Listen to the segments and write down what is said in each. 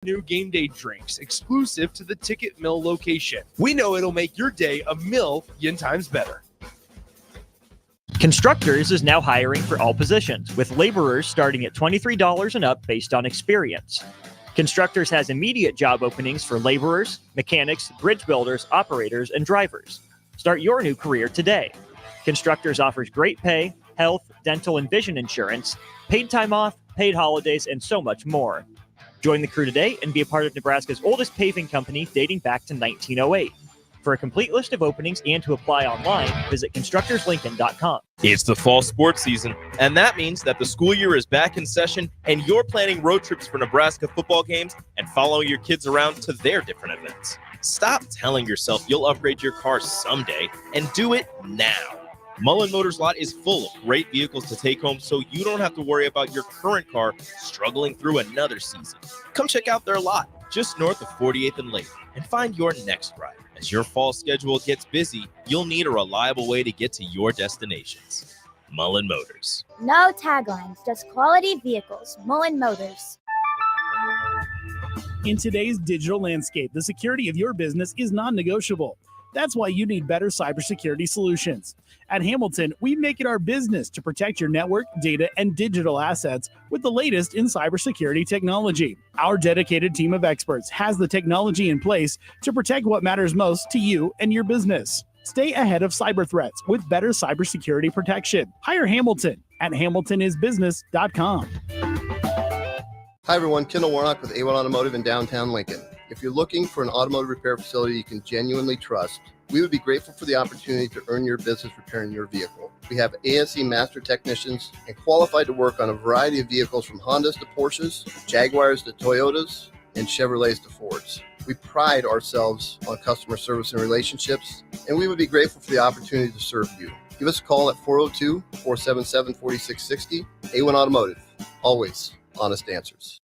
New game day drinks exclusive to the Ticket Mill location. We know it'll make your day a million times better. Constructors is now hiring for all positions, with laborers starting at $23 and up based on experience. Constructors has immediate job openings for laborers, mechanics, bridge builders, operators, and drivers. Start your new career today. Constructors offers great pay, health, dental, and vision insurance, paid time off, paid holidays, and so much more. Join the crew today and be a part of Nebraska's oldest paving company dating back to 1908. For a complete list of openings and to apply online, visit constructorslincoln.com. It's the fall sports season, and that means that the school year is back in session and you're planning road trips for Nebraska football games and following your kids around to their different events. Stop telling yourself you'll upgrade your car someday and do it now. Mullen Motors lot is full of great vehicles to take home so you don't have to worry about your current car struggling through another season. Come check out their lot just north of 48th and Lake and find your next ride. As your fall schedule gets busy, you'll need a reliable way to get to your destinations. Mullen Motors. No taglines, just quality vehicles. Mullen Motors. In today's digital landscape, the security of your business is non-negotiable. That's why you need better cybersecurity solutions. At Hamilton, we make it our business to protect your network, data, and digital assets with the latest in cybersecurity technology. Our dedicated team of experts has the technology in place to protect what matters most to you and your business. Stay ahead of cyber threats with better cybersecurity protection. Hire Hamilton at hamiltonisbusiness.com. Hi everyone, Kendall Warnock with A1 Automotive in downtown Lincoln. If you're looking for an automotive repair facility you can genuinely trust, we would be grateful for the opportunity to earn your business repairing your vehicle. We have ASE master technicians and qualified to work on a variety of vehicles from Hondas to Porsches, Jaguars to Toyotas, and Chevrolets to Fords. We pride ourselves on customer service and relationships, and we would be grateful for the opportunity to serve you. Give us a call at 402-477-4660. A1 Automotive, always honest answers.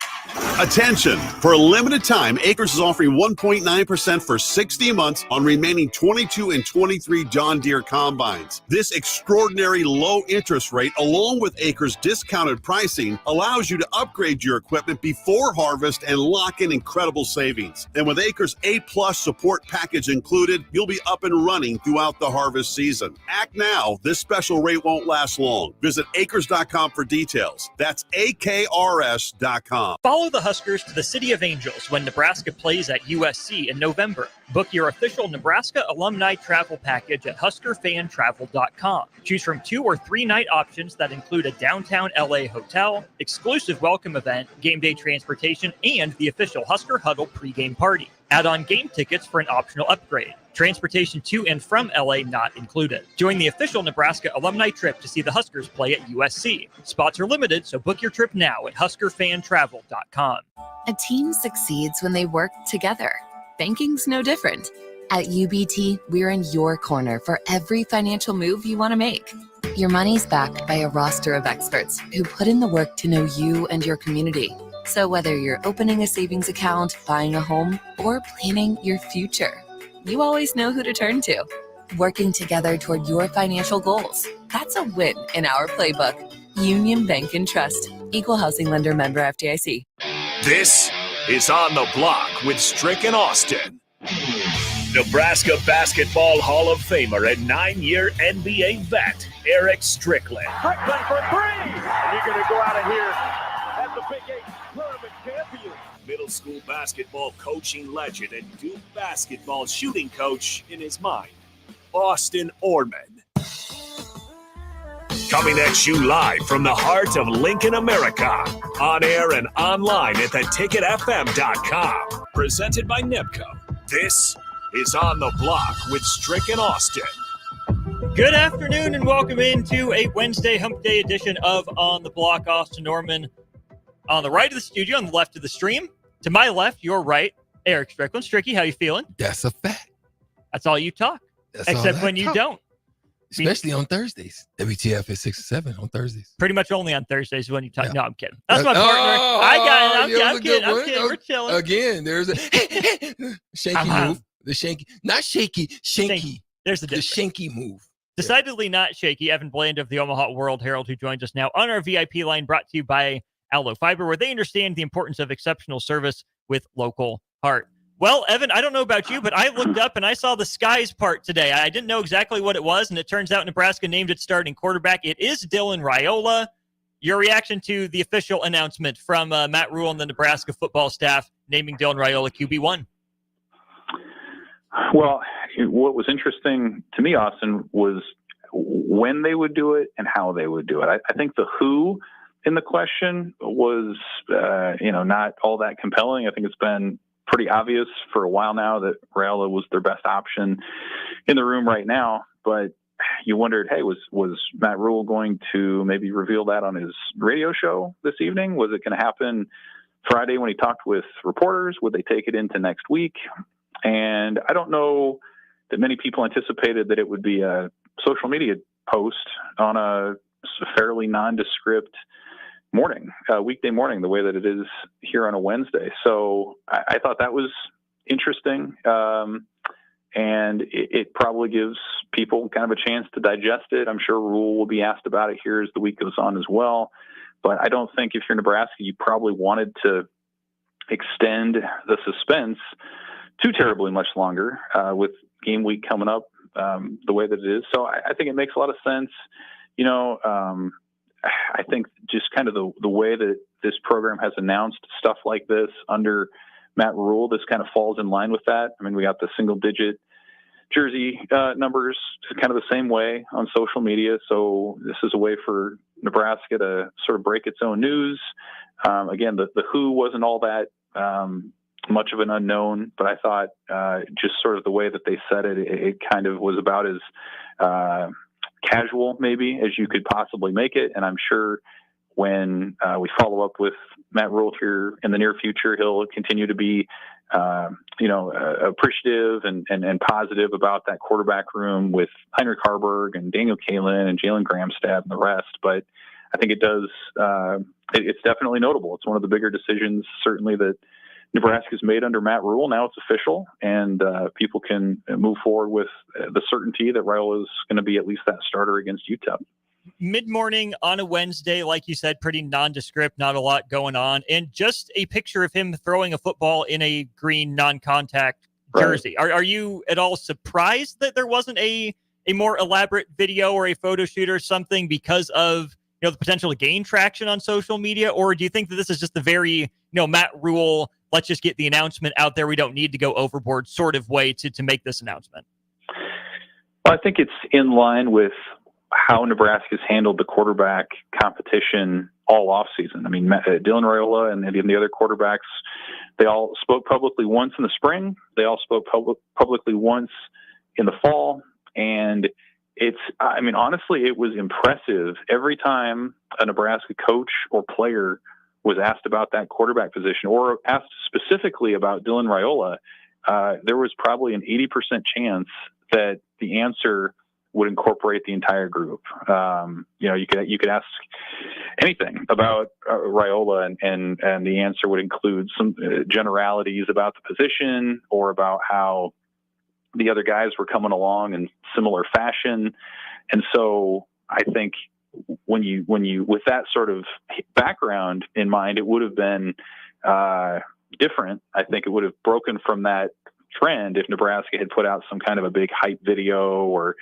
Attention! For a limited time, Acres is offering 1.9% for 60 months on remaining 22 and 23 John Deere combines. This extraordinary low interest rate, along with Acres' discounted pricing, allows you to upgrade your equipment before harvest and lock in incredible savings. And with Acres' A-plus support package included, you'll be up and running throughout the harvest season. Act now. This special rate won't last long. Visit acres.com for details. That's AKRS.com. Follow the Huskers to the City of Angels when Nebraska plays at USC in November. Book your official Nebraska alumni travel package at huskerfantravel.com. Choose from 2 or 3 night options that include a downtown LA hotel, exclusive welcome event, game day transportation, and the official Husker Huddle pregame party. Add on game tickets for an optional upgrade. Transportation to and from LA not included. Join the official Nebraska alumni trip to see the Huskers play at USC. Spots are limited, so book your trip now at huskerfantravel.com. A team succeeds when they work together. Banking's no different. At UBT, we're in your corner for every financial move you want to make. Your money's backed by a roster of experts who put in the work to know you and your community. So whether you're opening a savings account, buying a home, or planning your future, you always know who to turn to. Working together toward your financial goals. That's a win in our playbook. Union Bank and Trust. Equal housing lender, member FDIC. This is On the Block with Strick and Austin. Nebraska Basketball Hall of Famer and 9-year NBA vet, Eric Strickland. Strickland for 3! And you're going to go out of here as the Big 8 tournament champion. Middle school basketball coaching legend and Duke basketball shooting coach in his mind, Austin Orman. Coming at you live from the heart of Lincoln, America. On air and online at theticketfm.com. Presented by NIPCO. This is On the Block with Strick and Austin. Good afternoon and welcome into a Wednesday Hump Day edition of On the Block. Austin Norman on the right of the studio, on the left of the stream. To my left, your right, Eric Strickland. Stricky, how you feeling? That's a fact. That's all you talk. That's except when you don't. Especially on Thursdays. WTF is 6 or 7 on Thursdays. Pretty much only on Thursdays when you talk. Yeah. No, I'm kidding. That's my partner. I got it. I'm kidding. We're chilling. Again, there's a shaky move. The shaky, not shaky, shanky. There's the shanky move. Decidedly not shaky. Evan Bland of the Omaha World Herald, who joins us now on our VIP line, brought to you by Allo Fiber, where they understand the importance of exceptional service with local heart. Well, Evan, I don't know about you, but I looked up and I saw the skies part today. I didn't know exactly what it was, and it turns out Nebraska named its starting quarterback. It is Dylan Raiola. Your reaction to the official announcement from Matt Rule and the Nebraska football staff naming Dylan Raiola QB1? Well, what was interesting to me, Austin, was when they would do it and how they would do it. I think the who in the question was, not all that compelling. I think it's been pretty obvious for a while now that Raiola was their best option in the room right now. But you wondered, hey, was Matt Rule going to maybe reveal that on his radio show this evening? Was it going to happen Friday when he talked with reporters? Would they take it into next week? And I don't know that many people anticipated that it would be a social media post on a fairly nondescript morning, weekday morning, the way that it is here on a Wednesday. So I thought that was interesting. And it probably gives people kind of a chance to digest it. I'm sure Rule will be asked about it here as the week goes on as well. But I don't think if you're Nebraska, you probably wanted to extend the suspense too terribly much longer with game week coming up the way that it is. So I think it makes a lot of sense. I think just kind of the way that this program has announced stuff like this under Matt Rule, this kind of falls in line with that. I mean, we got the single-digit jersey numbers kind of the same way on social media. So this is a way for Nebraska to sort of break its own news. Again, the who wasn't all that much of an unknown, but I thought just sort of the way that they said it, it kind of was about as casual maybe as you could possibly make it. And I'm sure when we follow up with Matt Rule here in the near future, he'll continue to be, appreciative and positive about that quarterback room with Heinrich Harburg and Daniel Kalin and Jalen Gramstad and the rest. But I think it does, it's definitely notable. It's one of the bigger decisions, certainly, that Nebraska's made under Matt Rule. Now it's official, and people can move forward with the certainty that Raiola is going to be at least that starter against UTEP. Mid-morning on a Wednesday, like you said, pretty nondescript, not a lot going on, and just a picture of him throwing a football in a green non-contact jersey. Right. Are you at all surprised that there wasn't a more elaborate video or a photo shoot or something because of the potential to gain traction on social media, or do you think that this is just the very Matt Rule, let's just get the announcement out there, we don't need to go overboard sort of way to make this announcement? Well, I think it's in line with how Nebraska's handled the quarterback competition all offseason. I mean, Dylan Raiola and the other quarterbacks, they all spoke publicly once in the spring. They all spoke publicly once in the fall. And honestly, it was impressive. Every time a Nebraska coach or player was asked about that quarterback position or asked specifically about Dylan Raiola, there was probably an 80% chance that the answer would incorporate the entire group. You could ask anything about Raiola, and the answer would include some generalities about the position or about how the other guys were coming along in similar fashion. And so I think when you with that sort of background in mind, it would have been different. I think it would have broken from that trend if Nebraska had put out some kind of a big hype video or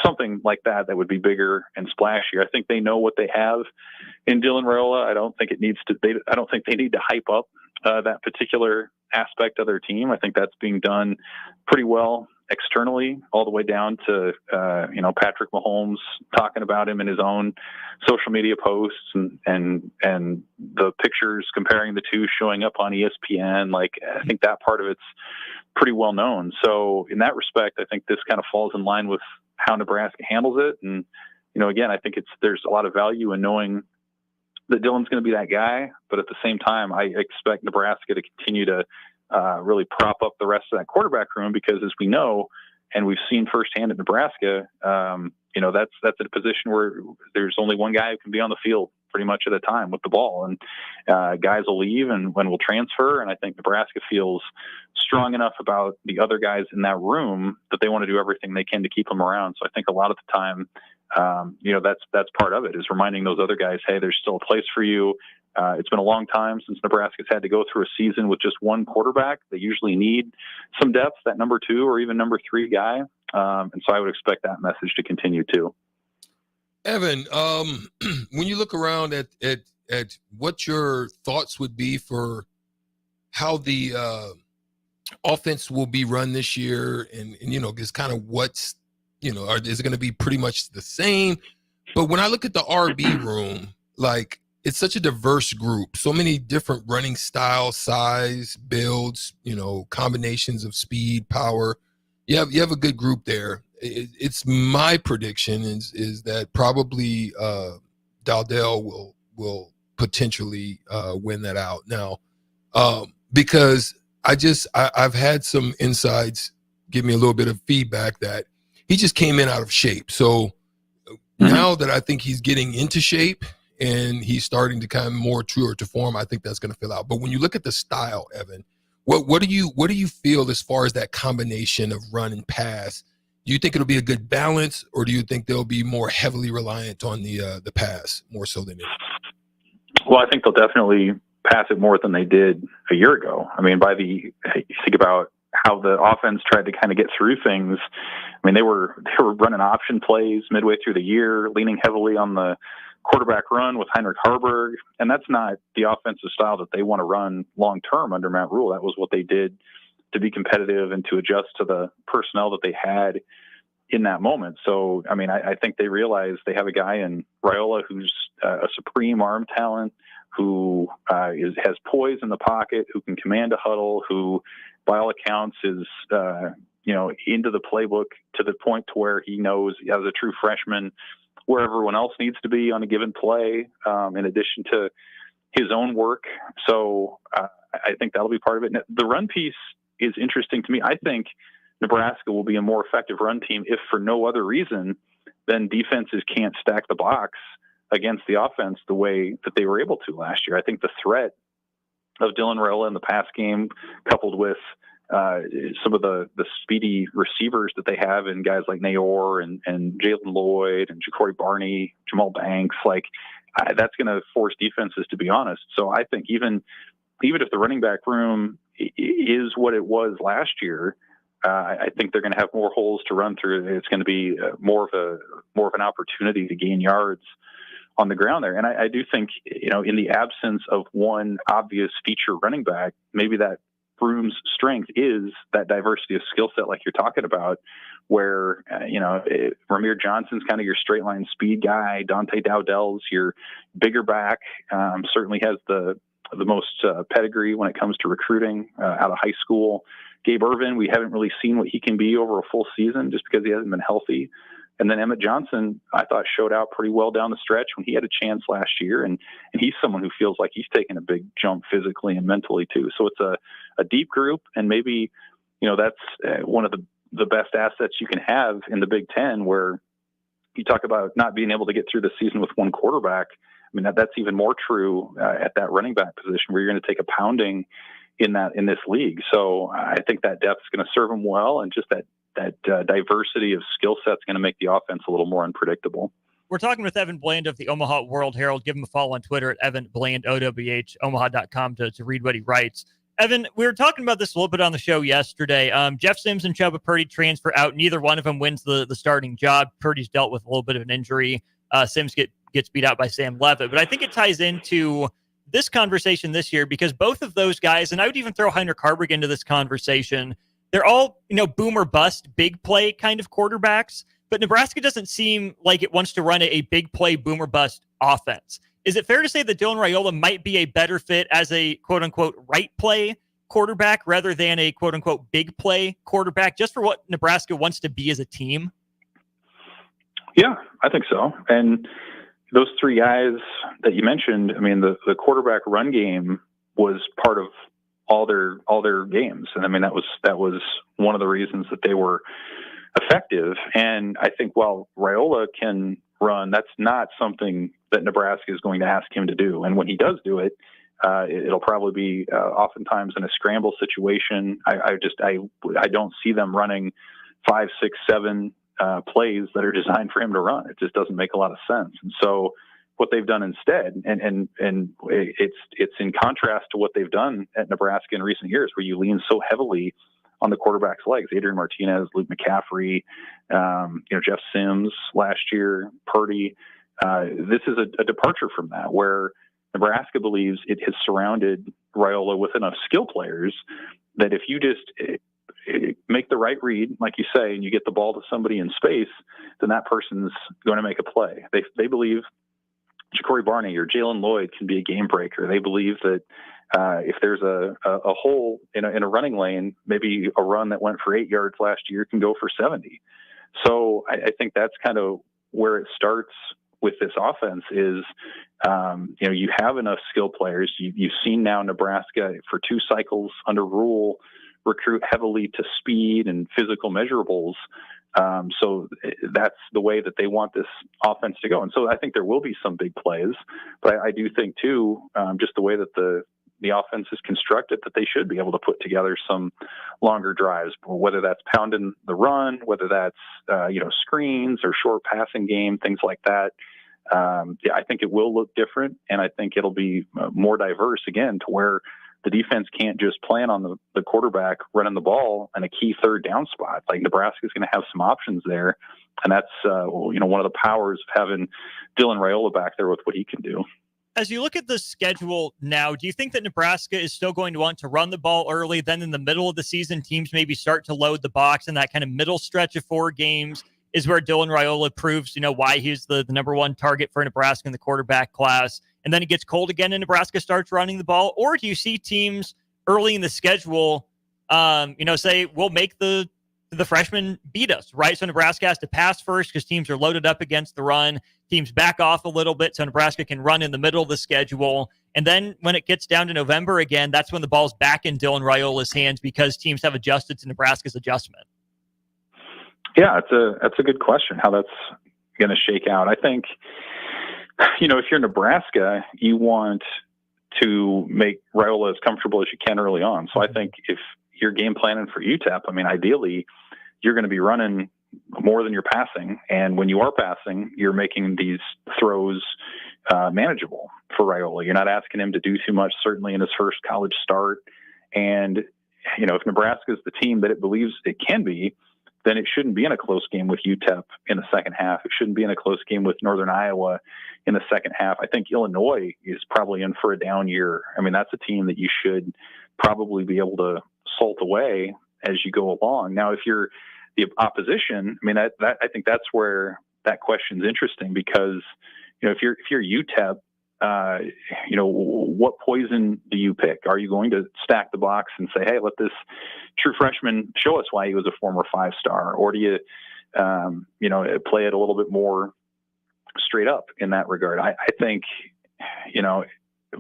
something like that would be bigger and splashier. I think they know what they have in Dylan Raiola. I don't think they need to hype up that particular aspect of their team. I think that's being done pretty well externally, all the way down to Patrick Mahomes talking about him in his own social media posts and the pictures comparing the two showing up on ESPN. Like, I think that part of it's pretty well known. So in that respect, I think this kind of falls in line with how Nebraska handles it. And again, I think there's a lot of value in knowing that Dylan's going to be that guy, but at the same time, I expect Nebraska to continue to really prop up the rest of that quarterback room, because as we know, and we've seen firsthand at Nebraska, that's a position where there's only one guy who can be on the field pretty much at a time with the ball, and guys will leave and will transfer. And I think Nebraska feels strong enough about the other guys in that room that they want to do everything they can to keep them around. So I think a lot of the time, that's part of it, is reminding those other guys, hey, there's still a place for you. It's been a long time since Nebraska's had to go through a season with just one quarterback. They usually need some depth, that number 2 or even number 3 guy. And so I would expect that message to continue too. Evan, when you look around at what your thoughts would be for how the offense will be run this year, and just kind of what's, is it going to be pretty much the same? But when I look at the RB room, like, it's such a diverse group, so many different running styles, size, builds, combinations of speed, power. You have a good group there. It's my prediction is that probably Dowdell will potentially win that out now, because I've had some insides give me a little bit of feedback that he just came in out of shape. So now that I think he's getting into shape and he's starting to kind of more truer to form, I think that's going to fill out. But when you look at the style, Evan, what do you feel as far as that combination of run and pass? Do you think it'll be a good balance, or do you think they'll be more heavily reliant on the pass more so than anything? Well, I think they'll definitely pass it more than they did a year ago. I mean, you think about how the offense tried to kind of get through things. I mean, they were running option plays midway through the year, leaning heavily on the quarterback run with Heinrich Harburg, and that's not the offensive style that they want to run long term under Matt Rule. That was what they did to be competitive and to adjust to the personnel that they had in that moment. So, I mean, I think they realize they have a guy in Raiola who's a supreme arm talent, who has poise in the pocket, who can command a huddle, who, by all accounts, is into the playbook to the point to where he knows, as a true freshman, where everyone else needs to be on a given play, in addition to his own work. So I think that'll be part of it. The run piece is interesting to me. I think Nebraska will be a more effective run team if for no other reason than defenses can't stack the box against the offense the way that they were able to last year. I think the threat of Dylan Raiola in the pass game, coupled with some of the speedy receivers that they have in guys like Nayor and Jalen Lloyd and Ja'Cory Barney, Jamal Banks, that's going to force defenses to be honest. So I think even if the running back room is what it was last year, I think they're going to have more holes to run through. It's going to be more of an opportunity to gain yards on the ground there. And I do think, in the absence of one obvious feature running back, maybe that room's strength is that diversity of skill set like you're talking about, where, Ramir Johnson's kind of your straight line speed guy. Dante Dowdell's your bigger back, certainly has the most pedigree when it comes to recruiting out of high school. Gabe Ervin, we haven't really seen what he can be over a full season just because he hasn't been healthy. And then Emmett Johnson, I thought, showed out pretty well down the stretch when he had a chance last year. And he's someone who feels like he's taken a big jump physically and mentally too. So it's a deep group, and maybe, that's one of the best assets you can have in the Big Ten, where you talk about not being able to get through the season with one quarterback. I mean, that's even more true at that running back position, where you're going to take a pounding in this league. So I think that depth is going to serve them well, and just that diversity of skill set is going to make the offense a little more unpredictable. We're talking with Evan Bland of the Omaha World Herald. Give him a follow on Twitter at Evan Bland, OWH, omaha.com to read what he writes. Evan, we were talking about this a little bit on the show yesterday. Jeff Sims and Chuba Purdy transfer out. Neither one of them wins the starting job. Purdy's dealt with a little bit of an injury. Sims gets beat out by Sam Levitt. But I think it ties into this conversation this year, because both of those guys, and I would even throw Heinrich Harburg into this conversation, they're all, boom or bust, big play kind of quarterbacks, but Nebraska doesn't seem like it wants to run a big play, boom or bust offense. Is it fair to say that Dylan Raiola might be a better fit as a quote unquote right play quarterback rather than a quote unquote big play quarterback, just for what Nebraska wants to be as a team? Yeah, I think so. And those three guys that you mentioned, I mean, the quarterback run game was part of all their games. And I mean, that was one of the reasons that they were effective. And I think while Raiola can run, that's not something that Nebraska is going to ask him to do. And when he does do it, it'll probably be oftentimes in a scramble situation. I don't see them running 5, 6, 7 plays that are designed for him to run. It just doesn't make a lot of sense. And so what they've done instead. And it's in contrast to what they've done at Nebraska in recent years, where you lean so heavily on the quarterback's legs. Adrian Martinez, Luke McCaffrey, Jeff Sims last year, Purdy. This is a departure from that, where Nebraska believes it has surrounded Raiola with enough skill players that if you just make the right read, like you say, and you get the ball to somebody in space, then that person's going to make a play. They believe Ja'Cory Barney or Jalen Lloyd can be a game breaker. They believe that if there's a hole in a running lane, maybe a run that went for 8 yards last year can go for 70. So I think that's kind of where it starts with this offense is, you have enough skill players. You've seen now Nebraska for 2 cycles under Rule recruit heavily to speed and physical measurables. So that's the way that they want this offense to go. And so I think there will be some big plays, but I do think too, just the way that the offense is constructed, that they should be able to put together some longer drives, whether that's pounding the run, whether that's, screens or short passing game, things like that. I think it will look different, and I think it'll be more diverse again, to where the defense can't just plan on the quarterback running the ball in a key third down spot. Like, Nebraska's going to have some options there, and that's one of the powers of having Dylan Raiola back there with what he can do. As you look at the schedule now, do you think that Nebraska is still going to want to run the ball early? Then in the middle of the season, teams maybe start to load the box, and that kind of middle stretch of 4 games is where Dylan Raiola proves, why he's the number one target for Nebraska in the quarterback class. And then it gets cold again and Nebraska starts running the ball? Or do you see teams early in the schedule, say, we'll make the freshmen beat us, right? So Nebraska has to pass first because teams are loaded up against the run. Teams back off a little bit so Nebraska can run in the middle of the schedule. And then when it gets down to November again, that's when the ball's back in Dylan Raiola's hands because teams have adjusted to Nebraska's adjustment. Yeah, that's a good question, how that's going to shake out. I think, if you're Nebraska, you want to make Raiola as comfortable as you can early on. So I think if you're game planning for UTEP, ideally, you're going to be running more than you're passing. And when you are passing, you're making these throws manageable for Raiola. You're not asking him to do too much, certainly in his first college start. And, if Nebraska is the team that it believes it can be, then it shouldn't be in a close game with UTEP in the second half. It shouldn't be in a close game with Northern Iowa in the second half. I think Illinois is probably in for a down year. That's a team that you should probably be able to salt away as you go along. Now, if you're the opposition, I think that's where that question's interesting, because, if you're UTEP, what poison do you pick? Are you going to stack the box and say, hey, let this true freshman show us why he was a former 5-star? Or do you, play it a little bit more straight up in that regard? I think,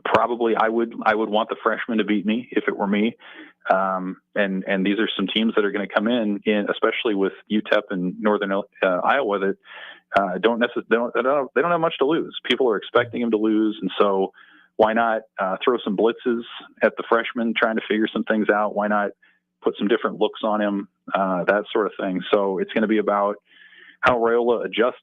probably I would want the freshman to beat me if it were me. And these are some teams that are going to come in, especially with UTEP and Northern Iowa, that they don't have much to lose. People are expecting him to lose, and so why not throw some blitzes at the freshman, trying to figure some things out? Why not put some different looks on him, that sort of thing? So it's going to be about how Raiola adjusts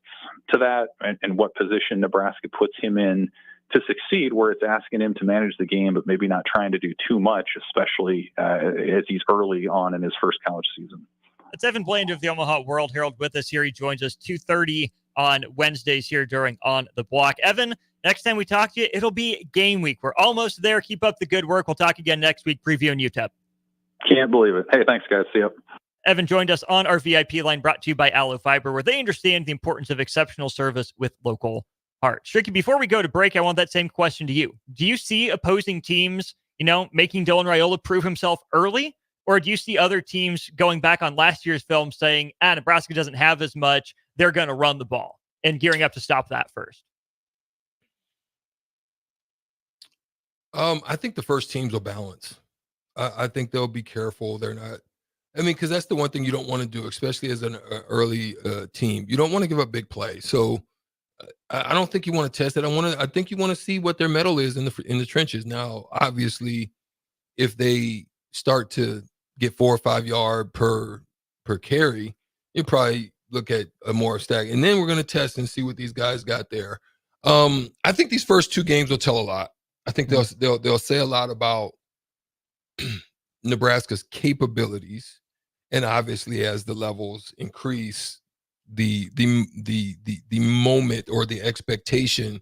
to that and what position Nebraska puts him in to succeed, where it's asking him to manage the game, but maybe not trying to do too much, especially as he's early on in his first college season. It's Evan Bland of the Omaha World Herald with us here. He joins us 2:30 on Wednesdays here during On the Block. Evan, next time we talk to you, it'll be game week. We're almost there. Keep up the good work. We'll talk again next week, previewing UTEP. Can't believe it. Hey, thanks, guys. See you. Evan joined us on our VIP line, brought to you by Aloe Fiber, where they understand the importance of exceptional service with local heart. Stricky, before we go to break, I want that same question to you. Do you see opposing teams, making Dylan Raiola prove himself early? Or do you see other teams going back on last year's film saying, Nebraska doesn't have as much, they're going to run the ball, and gearing up to stop that first? I think the first teams will balance. I think they'll be careful. They're not, because that's the one thing you don't want to do, especially as an early team. You don't want to give up big plays. So I don't think you want to test it. I think you want to see what their mettle is in the trenches. Now, obviously, if they start to get 4 or 5 yard per carry, you probably look at a more stack. And then we're going to test and see what these guys got there. I think these first two games will tell a lot. I think they'll say a lot about Nebraska's capabilities, and obviously as the levels increase, the moment or the expectation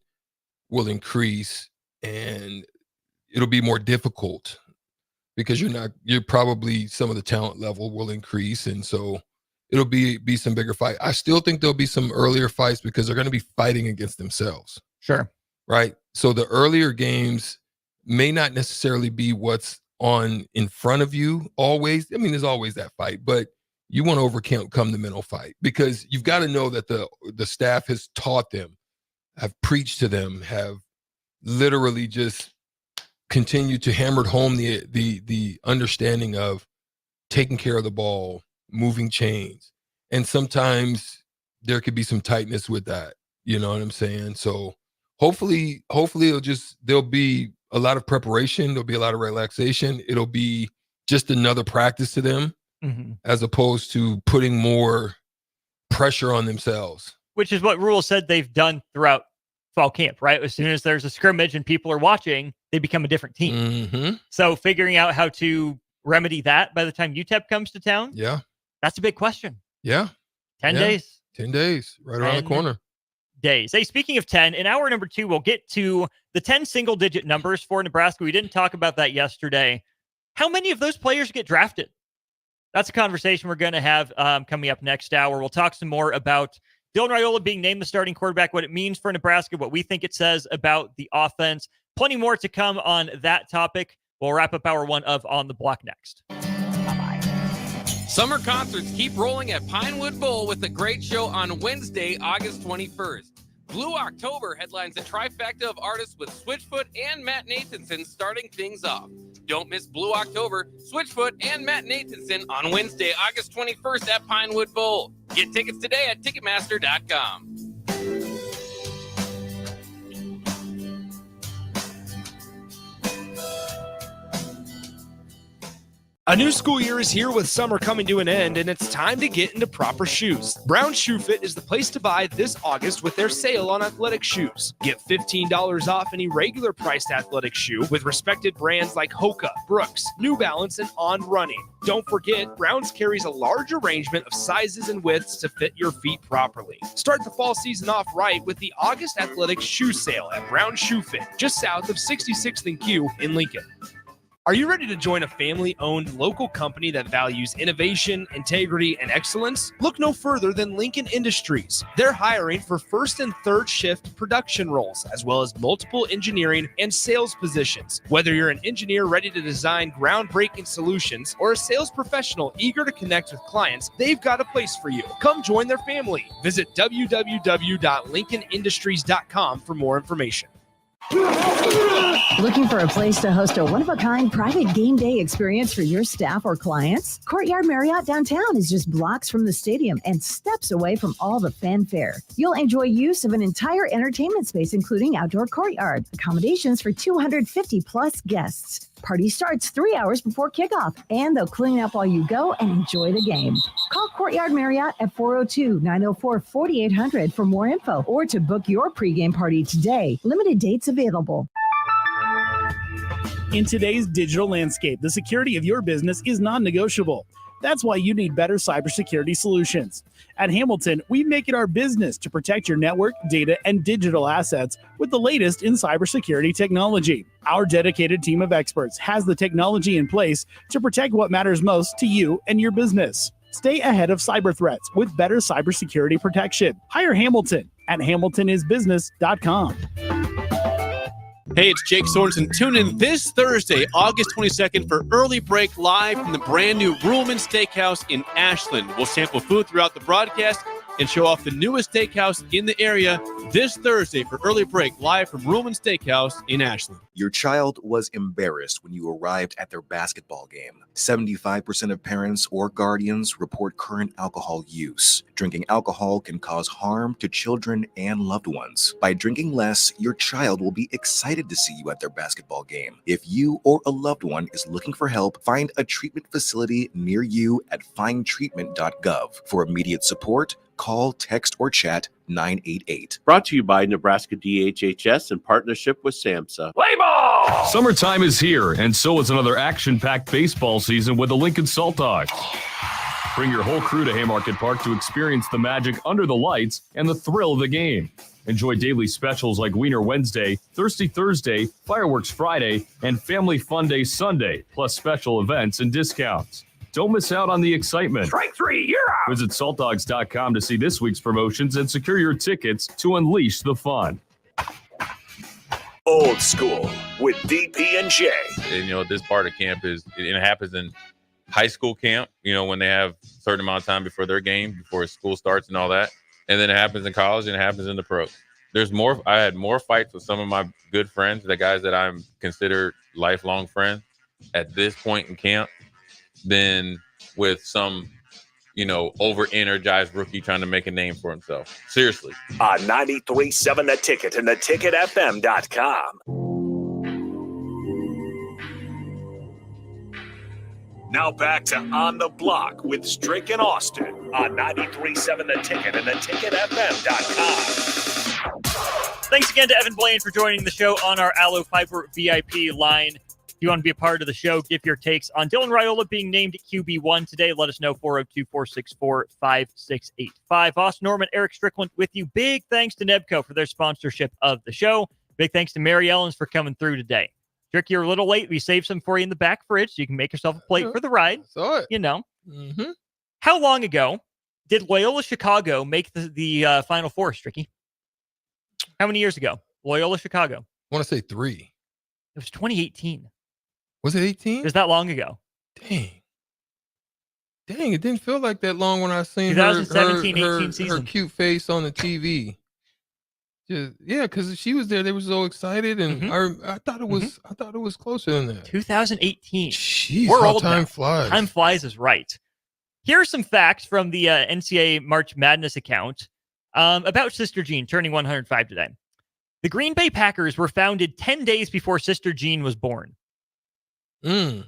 will increase, and it'll be more difficult because you're probably some of the talent level will increase, and so it'll be some bigger fight. I still think there'll be some earlier fights because they're going to be fighting against themselves. Sure. Right. So the earlier games may not necessarily be what's on in front of you always. I mean, there's always that fight, but you want to overcome the mental fight because you've got to know that the staff has taught them, have preached to them, have literally just continued to hammer home the understanding of taking care of the ball, moving chains. And sometimes there could be some tightness with that. You know what I'm saying? So hopefully there'll be a lot of preparation. There'll be a lot of relaxation. It'll be just another practice to them as opposed to putting more pressure on themselves. Which is what Rule said they've done throughout fall camp, right? As soon as there's a scrimmage and people are watching, they become a different team. So figuring out how to remedy that by the time UTEP comes to town, that's a big question. 10 days. 10 days, right around the corner. Days. Hey, speaking of 10, in hour number 2, we'll get to the 10 single-digit numbers for Nebraska. We didn't talk about that yesterday. How many of those players get drafted? That's a conversation we're going to have coming up next hour. We'll talk some more about Dylan Raiola being named the starting quarterback, what it means for Nebraska, what we think it says about the offense. Plenty more to come on that topic. We'll wrap up hour 1 of On the Block next. Summer concerts keep rolling at Pinewood Bowl with a great show on Wednesday, August 21st. Blue October headlines a trifecta of artists with Switchfoot and Matt Nathanson starting things off. Don't miss Blue October, Switchfoot, and Matt Nathanson on Wednesday, August 21st at Pinewood Bowl. Get tickets today at Ticketmaster.com. A new school year is here with summer coming to an end, and it's time to get into proper shoes. Brown Shoe Fit is the place to buy this August with their sale on athletic shoes. Get $15 off any regular priced athletic shoe with respected brands like Hoka, Brooks, New Balance, and On Running. Don't forget, Browns carries a large arrangement of sizes and widths to fit your feet properly. Start the fall season off right with the August athletic shoe sale at Brown Shoe Fit, just south of 66th and Q in Lincoln. Are you ready to join a family-owned local company that values innovation, integrity, and excellence? Look no further than Lincoln Industries. They're hiring for first and third shift production roles, as well as multiple engineering and sales positions. Whether you're an engineer ready to design groundbreaking solutions or a sales professional eager to connect with clients, they've got a place for you. Come join their family. Visit www.lincolnindustries.com for more information. Looking for a place to host a one-of-a-kind private game day experience for your staff or clients? Courtyard Marriott downtown is just blocks from the stadium and steps away from all the fanfare. You'll enjoy use of an entire entertainment space, including outdoor courtyard, accommodations for 250-plus guests. Party starts 3 hours before kickoff, and they'll clean up while you go and enjoy the game. Call Courtyard Marriott at 402-904-4800 for more info or to book your pregame party today. Limited dates available. In today's digital landscape, the security of your business is non-negotiable. That's why you need better cybersecurity solutions. At Hamilton, we make it our business to protect your network, data, and digital assets with the latest in cybersecurity technology. Our dedicated team of experts has the technology in place to protect what matters most to you and your business. Stay ahead of cyber threats with better cybersecurity protection. Hire Hamilton at hamiltonisbusiness.com. Hey, it's Jake Sorensen. Tune in this Thursday, August 22nd for Early Break live from the brand new Ruhlman Steakhouse in Ashland. We'll sample food throughout the broadcast and show off the newest steakhouse in the area this Thursday for Early Break live from Ruhlman Steakhouse in Ashland. Your child was embarrassed when you arrived at their basketball game. 75% of parents or guardians report current alcohol use. Drinking alcohol can cause harm to children and loved ones. By drinking less, your child will be excited to see you at their basketball game. If you or a loved one is looking for help, find a treatment facility near you at findtreatment.gov. For immediate support, Call, text, or chat 988. Brought to you by Nebraska DHHS in partnership with SAMHSA. Play ball! Summertime is here, and so is another action-packed baseball season with the Lincoln Salt Dogs. Bring your whole crew to Haymarket Park to experience the magic under the lights and the thrill of the game. Enjoy daily specials like Wiener Wednesday, Thirsty Thursday, Fireworks Friday, and Family Fun Day Sunday, plus special events and discounts. Don't miss out on the excitement. Strike three, you're out! Visit saltdogs.com to see this week's promotions and secure your tickets to unleash the fun. Old School with DP and J. And, this part of camp it happens in high school camp, when they have a certain amount of time before their game, before school starts and all that. And then it happens in college and it happens in the pros. I had more fights with some of my good friends, the guys that I'm considered lifelong friends at this point in camp than with some, over-energized rookie trying to make a name for himself. Seriously. On 93.7 The Ticket and theticketfm.com. Now back to On the Block with Strick and Austin on 93.7 The Ticket and theticketfm.com. Thanks again to Evan Blaine for joining the show on our Allo Fiber VIP line. If you want to be a part of the show, give your takes on Dylan Raiola being named QB1 today. Let us know, 402-464-5685. Austin Norman, Eric Strickland with you. Big thanks to Nebco for their sponsorship of the show. Big thanks to Mary Ellens for coming through today. Strick, you're a little late. We saved some for you in the back fridge so you can make yourself a plate for the ride. Saw it. Mm-hmm. How long ago did Loyola Chicago make the Final Four, Stricky? How many years ago? Loyola Chicago. I want to say 3. It was 2018. Was it 18? It was that long ago. Dang, it didn't feel like that long when I seen 2017-18 season. Her cute face on the TV. Because she was there. They were so excited, and I thought it was. I thought it was closer than that. 2018. Jeez, we're how old time now. flies. Time flies is right. Here are some facts from the NCAA March Madness account about Sister Jean turning 105 today. The Green Bay Packers were founded 10 days before Sister Jean was born. That's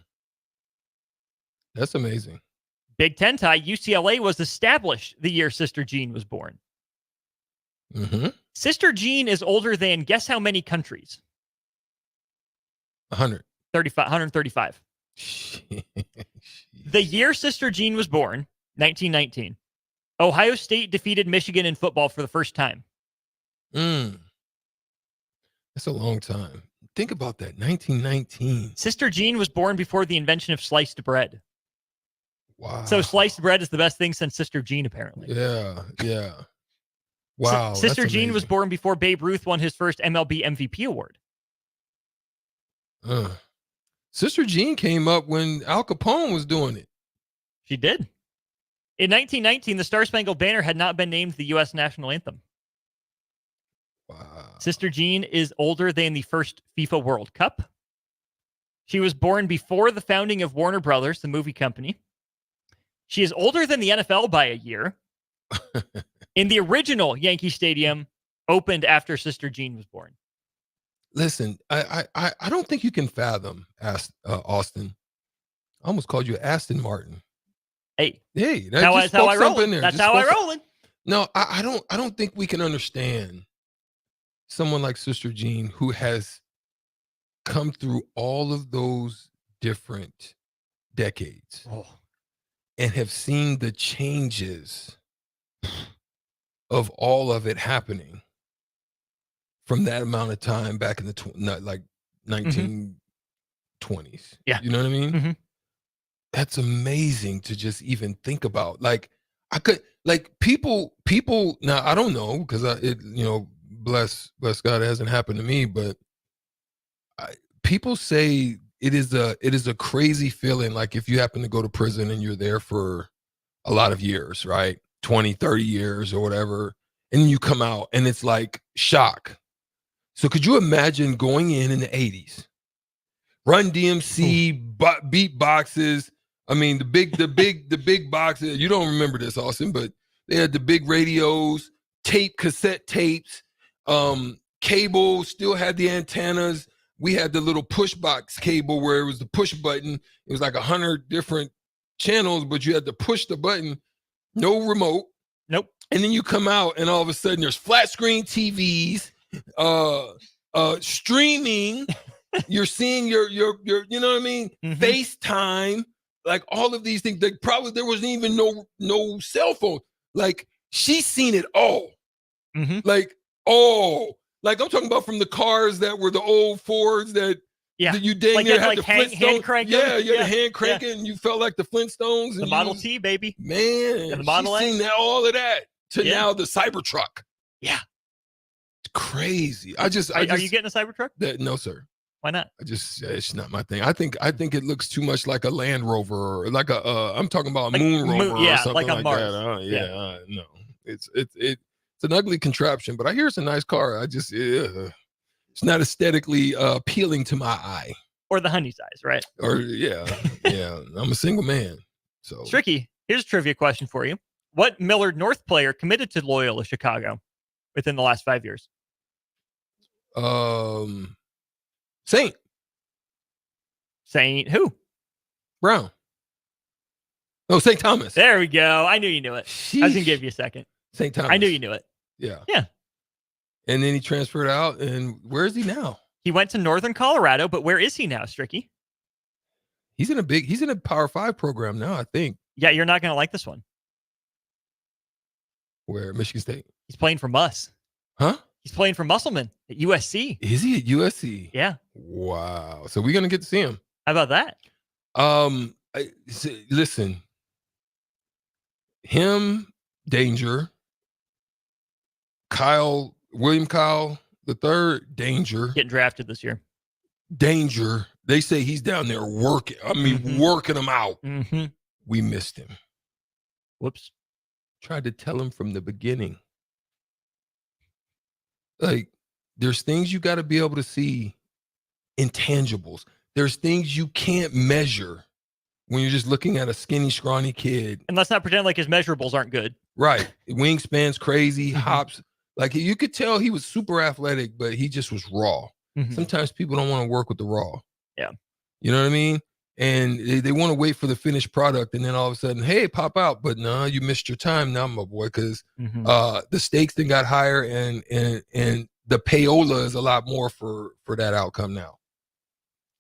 amazing. Big Ten tie, UCLA was established the year Sister Jean was born. Sister Jean is older than, guess how many countries? 135. The year Sister Jean was born, 1919, Ohio State defeated Michigan in football for the first time. That's a long time. Think about that, 1919. Sister Jean was born before the invention of sliced bread. Wow. So sliced bread is the best thing since Sister Jean, apparently. Yeah. Wow. Sister Jean was born before Babe Ruth won his first MLB MVP award. Sister Jean came up when Al Capone was doing it. She did. In 1919, the Star Spangled Banner had not been named the U.S. national anthem. Wow. Sister Jean is older than the first FIFA World Cup. She was born before the founding of Warner Brothers, the movie company. She is older than the NFL by a year. In the original Yankee Stadium, opened after Sister Jean was born. Listen, I don't think you can fathom, Austin. I almost called you Aston Martin. Hey, that's how I roll. That's how I roll. No, I don't think we can understand someone like Sister Jean who has come through all of those different decades and have seen the changes of all of it happening from that amount of time back in the 1920s. Yeah. You know what I mean? That's amazing to just even think about. People now, I don't know, because bless God, it hasn't happened to me, but people say it is a crazy feeling. Like if you happen to go to prison and you're there for a lot of years, right? 20, 30 years or whatever, and you come out and it's like shock. So could you imagine going in the 80s, Run DMC, beat boxes? I mean, the big boxes. You don't remember this, Austin, but they had the big radios, cassette tapes, cable, still had the antennas. We had the little push box cable where it was the push button. It was like 100 different channels, but you had to push the button. No remote. Nope. And then you come out and all of a sudden there's flat screen TVs, streaming. You're seeing your you know what I mean? Mm-hmm. FaceTime, like all of these things. Like probably there wasn't even no cell phone. Like she's seen it all. Mm-hmm. Like all. Like I'm talking about from the cars that were the old Fords that you dang like near had had to, the like, hand crank them. Yeah, you had to hand crank it and you felt like the Flintstones. The and Model T, baby. Man, And the Model she's S. seen that, all of that to now the Cybertruck. Yeah. It's crazy. Are you getting a Cybertruck? No, sir. Why not? It's not my thing. I think it looks too much like a Land Rover or like a I'm talking about a moon rover or something like on Mars. that. No. It's an ugly contraption, but I hear it's a nice car. I just it's not aesthetically appealing to my eye. Or the honey size, right? Or I'm a single man. So Stricky, here's a trivia question for you. What Millard North player committed to Loyola Chicago within the last 5 years? Saint who? Brown. Oh, St. Thomas. There we go. I knew you knew it. I was going to give you a second. St. Thomas. I knew you knew it. Yeah. Yeah. And then he transferred out, and where is he now? He went to Northern Colorado, but where is he now, Stricky? He's in a Power 5 program now, I think. Yeah, you're not going to like this one. Where? Michigan State? He's playing for Muss. Huh? He's playing for Musselman at USC. Is he at USC? Yeah. Wow. So we're going to get to see him. How about that? Listen. Him, danger. William Kyle the third, danger. Getting drafted this year. Danger. They say he's down there working. I mean, working them out. Mm-hmm. We missed him. Whoops. Tried to tell him from the beginning. Like, there's things you got to be able to see, intangibles. There's things you can't measure when you're just looking at a skinny, scrawny kid. And let's not pretend like his measurables aren't good. Right. Wingspan's crazy, hops. Like, you could tell he was super athletic, but he just was raw. Mm-hmm. Sometimes people don't want to work with the raw. Yeah. You know what I mean? And they want to wait for the finished product, and then all of a sudden, hey, pop out. But no, you missed your time now, my boy, because the stakes then got higher, and the payola is a lot more for that outcome now.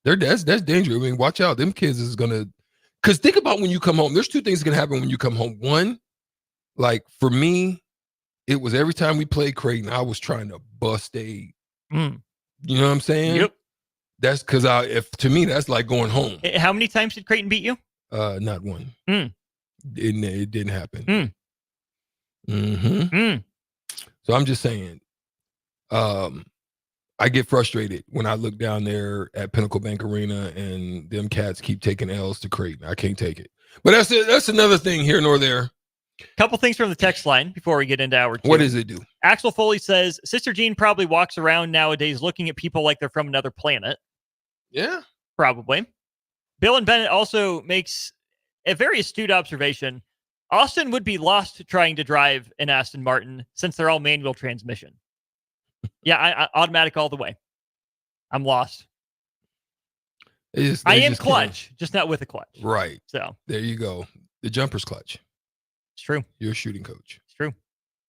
That's dangerous. I mean, watch out. Them kids is gonna, because think about when you come home. There's two things that can happen when you come home. One, like for me, it was every time we played Creighton, I was trying to bust a. You know what I'm saying? Yep. That's because to me, that's like going home. How many times did Creighton beat you? Not one. It didn't happen. So I'm just saying, I get frustrated when I look down there at Pinnacle Bank Arena and them cats keep taking L's to Creighton. I can't take it. But that's another thing here nor there. Couple things from the text line before we get into hour two. What does it do? Axel Foley says, Sister Jean probably walks around nowadays looking at people like they're from another planet. Yeah. Probably. Bill and Bennett also makes a very astute observation. Austin would be lost trying to drive an Aston Martin since they're all manual transmission. Yeah, I automatic all the way. I'm lost. I am clutch, just not with a clutch. Right. So there you go. The jumper's clutch. It's true. You're a shooting coach. It's true.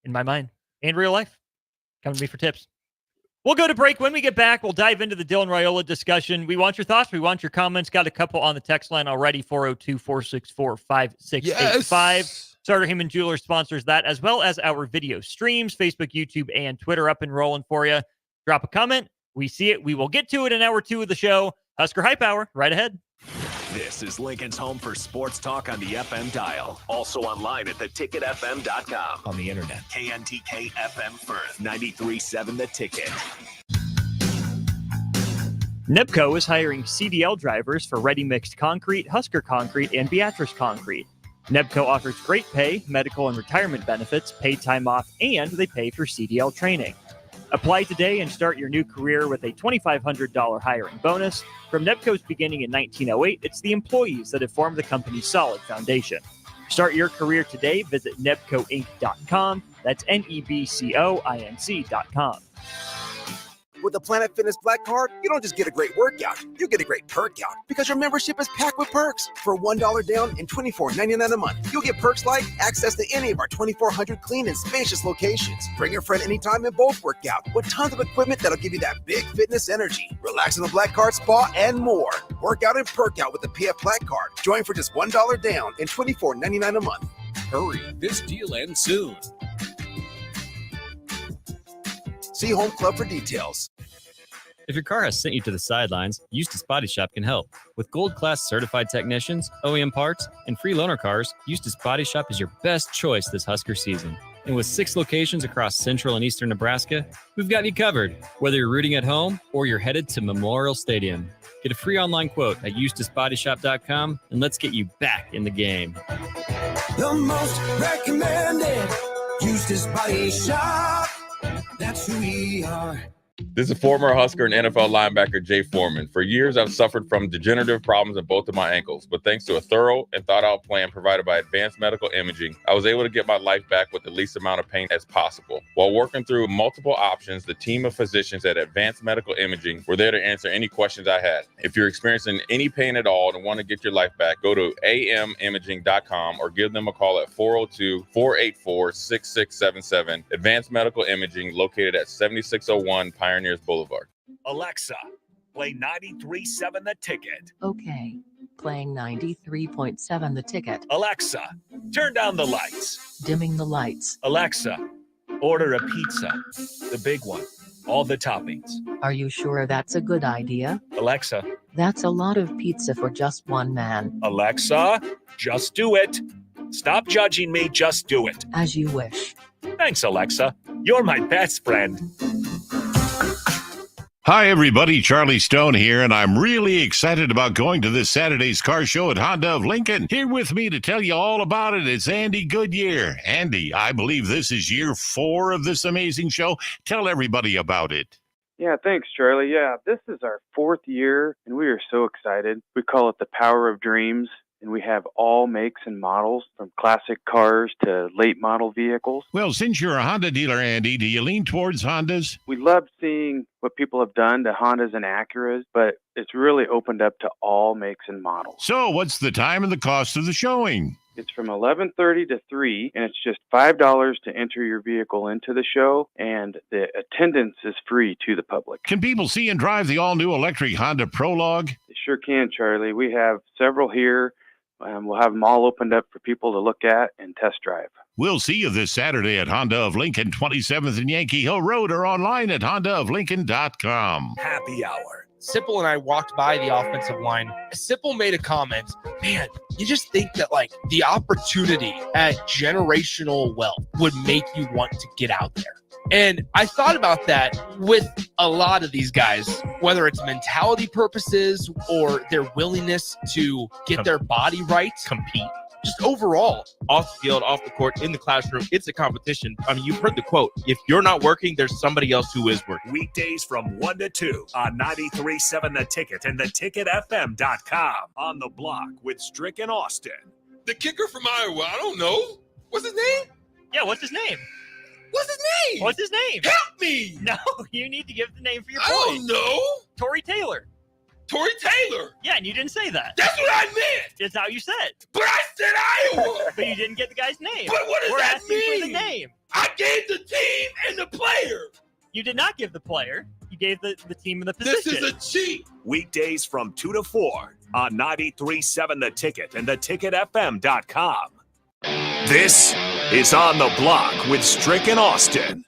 In my mind and real life. Come to me for tips. We'll go to break. When we get back, we'll dive into the Dylan Raiola discussion. We want your thoughts. We want your comments. Got a couple on the text line already. 402-464-5685. Yes. Starter Heyman Jewelers sponsors that, as well as our video streams, Facebook, YouTube, and Twitter up and rolling for you. Drop a comment. We see it. We will get to it in hour two of the show. Husker Hype Hour, right ahead. This is Lincoln's home for sports talk on the FM dial. Also online at theticketfm.com. On the internet. KNTK FM Firth, 93.7 The Ticket. NIPCO is hiring CDL drivers for Ready Mixed Concrete, Husker Concrete, and Beatrice Concrete. NEBCO offers great pay, medical and retirement benefits, paid time off, and they pay for CDL training. Apply today and start your new career with a $2,500 hiring bonus. From NEBCO's beginning in 1908, it's the employees that have formed the company's solid foundation. Start your career today. Visit nebcoinc.com. That's NEBCOINC.com. With the Planet Fitness Black Card, you don't just get a great workout, you get a great perk out because your membership is packed with perks. For $1 down and $24.99 a month, you'll get perks like access to any of our 2,400 clean and spacious locations. Bring your friend anytime and both work out with tons of equipment that'll give you that big fitness energy. Relax in the Black Card Spa and more. Work out and perk out with the PF Black Card. Join for just $1 down and $24.99 a month. Hurry, this deal ends soon. See Home Club for details. If your car has sent you to the sidelines, Eustace Body Shop can help. With gold-class certified technicians, OEM parts, and free loaner cars, Eustace Body Shop is your best choice this Husker season. And with 6 locations across central and eastern Nebraska, we've got you covered. Whether you're rooting at home or you're headed to Memorial Stadium. Get a free online quote at EustaceBodyShop.com and let's get you back in the game. The most recommended Eustace Body Shop. That's who we are. This is former Husker and NFL linebacker Jay Foreman. For years, I've suffered from degenerative problems in both of my ankles, but thanks to a thorough and thought-out plan provided by Advanced Medical Imaging, I was able to get my life back with the least amount of pain as possible. While working through multiple options, the team of physicians at Advanced Medical Imaging were there to answer any questions I had. If you're experiencing any pain at all and want to get your life back, go to amimaging.com or give them a call at 402-484-6677. Advanced Medical Imaging, located at 7601 Pioneers Boulevard. Alexa, play 93.7 The Ticket. Okay, playing 93.7 The Ticket. Alexa, turn down the lights. Dimming the lights. Alexa, order a pizza. The big one. All the toppings. Are you sure that's a good idea? Alexa. That's a lot of pizza for just one man. Alexa, just do it. Stop judging me, just do it. As you wish. Thanks, Alexa. You're my best friend. Hi, everybody. Charlie Stone here, and I'm really excited about going to this Saturday's car show at Honda of Lincoln. Here with me to tell you all about it is Andy Goodyear. Andy, I believe this is year 4 of this amazing show. Tell everybody about it. Yeah, thanks, Charlie. Yeah, this is our 4th year, and we are so excited. We call it the Power of Dreams. And we have all makes and models, from classic cars to late model vehicles. Well, since you're a Honda dealer, Andy, do you lean towards Hondas? We love seeing what people have done to Hondas and Acuras, but it's really opened up to all makes and models. So what's the time and the cost of the showing? It's from 11:30 to 3, and it's just $5 to enter your vehicle into the show, and the attendance is free to the public. Can people see and drive the all-new electric Honda Prologue? They sure can, Charlie. We have several here. We'll have them all opened up for people to look at and test drive. We'll see you this Saturday at Honda of Lincoln, 27th and Yankee Hill Road, or online at hondaoflincoln.com. Happy hour. Sipple and I walked by the offensive line. Sipple made a comment. Man, you just think that like the opportunity at generational wealth would make you want to get out there. And I thought about that with a lot of these guys, whether it's mentality purposes or their willingness to get their body right, compete, just overall. Off the field, off the court, in the classroom, it's a competition. I mean, you've heard the quote, if you're not working, there's somebody else who is working. Weekdays from 1 to 2 on 93.7 The Ticket and theticketfm.com. On the block with Strick and Austin. The kicker from Iowa, I don't know. What's his name? Yeah, what's his name? What's his name? What's his name? Help me! No, you need to give the name for your I point. don't know. Tory Taylor. Tory Taylor. Yeah, and you didn't say that. That's what I meant. That's how you said. But I said Iowa. But you didn't get the guy's name. But what does We're that asking mean? for the name. I gave the team and the player. You did not give the player. You gave the team and the position. This is a cheat. Weekdays from 2 to 4 on 93.7 The Ticket and theticketfm.com. This is On the Block with Strick and Austin.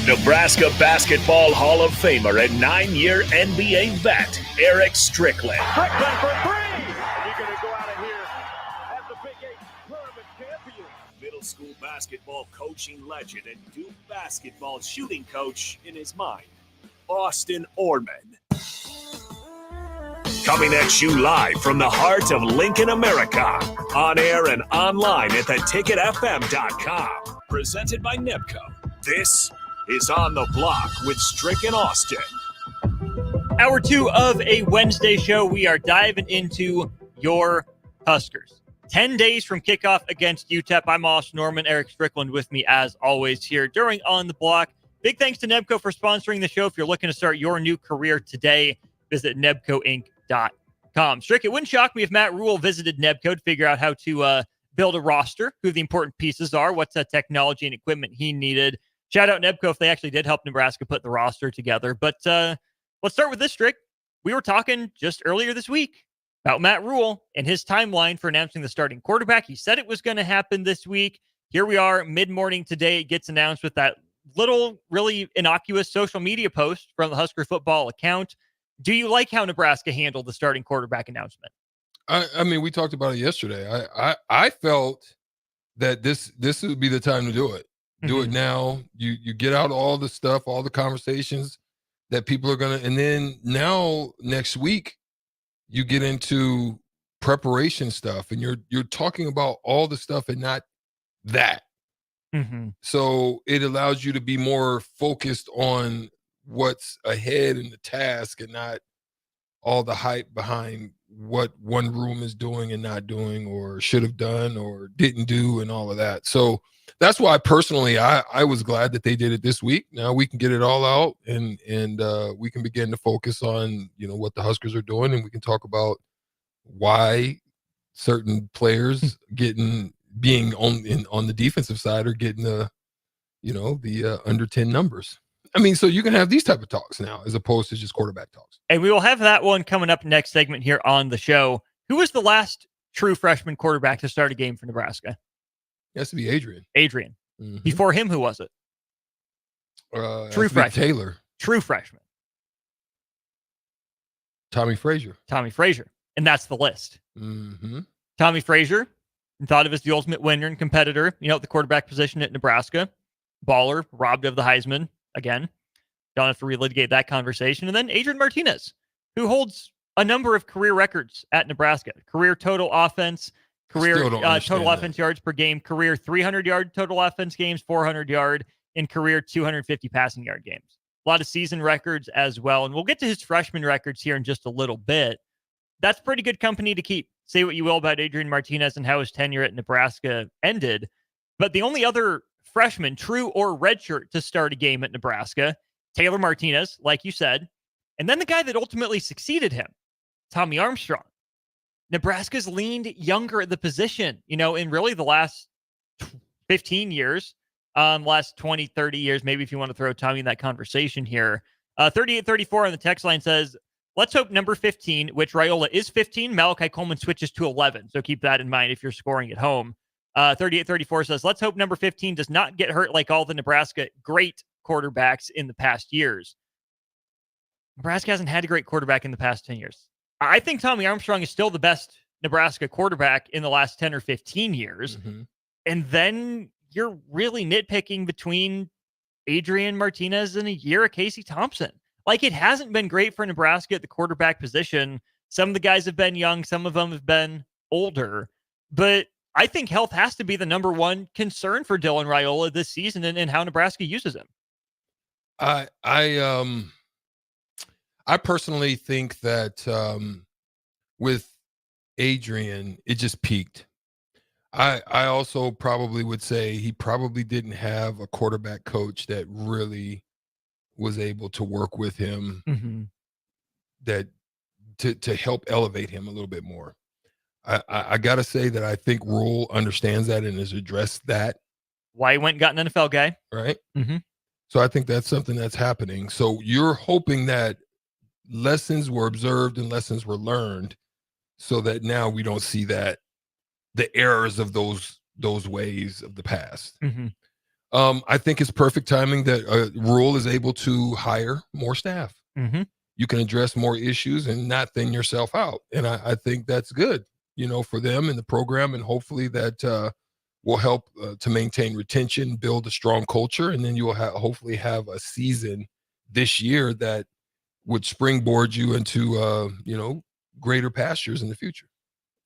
Nebraska Basketball Hall of Famer and 9-year NBA vet, Eric Strickland. Strickland for 3. And you're going to go out of here as the Big 8 tournament champion. Middle school basketball coaching legend and Duke basketball shooting coach in his mind, Austin Orman. Coming at you live from the heart of Lincoln, America. On air and online at theticketfm.com. Presented by NIPCO. This is On the Block with Strick and Austin. Hour 2 of a Wednesday show. We are diving into your Huskers. 10 days from kickoff against UTEP. I'm Austin Norman. Eric Strickland with me as always here during On the Block. Big thanks to Nebco for sponsoring the show. If you're looking to start your new career today, visit nebcoinc.com. Strick, it wouldn't shock me if Matt Rule visited Nebco to figure out how to build a roster, who the important pieces are, what's the technology and equipment he needed. Shout out Nebco if they actually did help Nebraska put the roster together. But let's start with this, Strick. We were talking just earlier this week about Matt Rule and his timeline for announcing the starting quarterback. He said it was going to happen this week. Here we are, mid-morning today. It gets announced with that little, really innocuous social media post from the Husker football account. Do you like how Nebraska handled the starting quarterback announcement? I mean, we talked about it yesterday. I felt that this would be the time to do it. Do it now. You get out all the stuff, all the conversations that people are going to, and then now next week, you get into preparation stuff, and you're talking about all the stuff and not that. So it allows you to be more focused on what's ahead in the task and not all the hype behind what one room is doing and not doing, or should have done or didn't do, and all of that. So that's why personally I was glad that they did it this week. Now we can get it all out, and we can begin to focus on, what the Huskers are doing, and we can talk about why certain players being on the defensive side are getting the under 10 numbers. I mean, so you can have these type of talks now as opposed to just quarterback talks. And we will have that one coming up next segment here on the show. Who was the last true freshman quarterback to start a game for Nebraska? It has to be Adrian. Before him, who was it? True freshman. Taylor. True freshman. Tommy Frazier. And that's the list. Tommy Frazier, thought of as the ultimate winner and competitor, at the quarterback position at Nebraska. Baller, robbed of the Heisman. Again, don't have to relitigate that conversation. And then Adrian Martinez, who holds a number of career records at Nebraska. Career total offense, total offense yards per game, career 300-yard total offense games, 400-yard, and career 250 passing yard games. A lot of season records as well. And we'll get to his freshman records here in just a little bit. That's pretty good company to keep. Say what you will about Adrian Martinez and how his tenure at Nebraska ended. But the only other freshman, true or redshirt, to start a game at Nebraska, Taylor Martinez, like you said, and then the guy that ultimately succeeded him, Tommy Armstrong. Nebraska's leaned younger at the position, in really the last 15 years, last 20, 30 years, maybe if you want to throw Tommy in that conversation here. 3834 on the text line says, let's hope number 15, which Raiola is 15, Malachi Coleman switches to 11. So keep that in mind if you're scoring at home. 3834 says, let's hope number 15 does not get hurt like all the Nebraska great quarterbacks in the past years. Nebraska hasn't had a great quarterback in the past 10 years. I think Tommy Armstrong is still the best Nebraska quarterback in the last 10 or 15 years. And then you're really nitpicking between Adrian Martinez and a year of Casey Thompson. Like, it hasn't been great for Nebraska at the quarterback position. Some of the guys have been young. Some of them have been older. But I think health has to be the number one concern for Dylan Raiola this season and how Nebraska uses him. I personally think that with Adrian, it just peaked. I also probably would say he probably didn't have a quarterback coach that really was able to work with him that to help elevate him a little bit more. I got to say that I think Rule understands that and has addressed that. Why he went and got an NFL guy. Right. So I think that's something that's happening. So you're hoping that lessons were observed and lessons were learned so that now we don't see the errors of those ways of the past. I think it's perfect timing that Rule is able to hire more staff. You can address more issues and not thin yourself out. And I think that's good, for them and the program. And hopefully that will help to maintain retention, build a strong culture. And then you will hopefully have a season this year that would springboard you into, greater pastures in the future.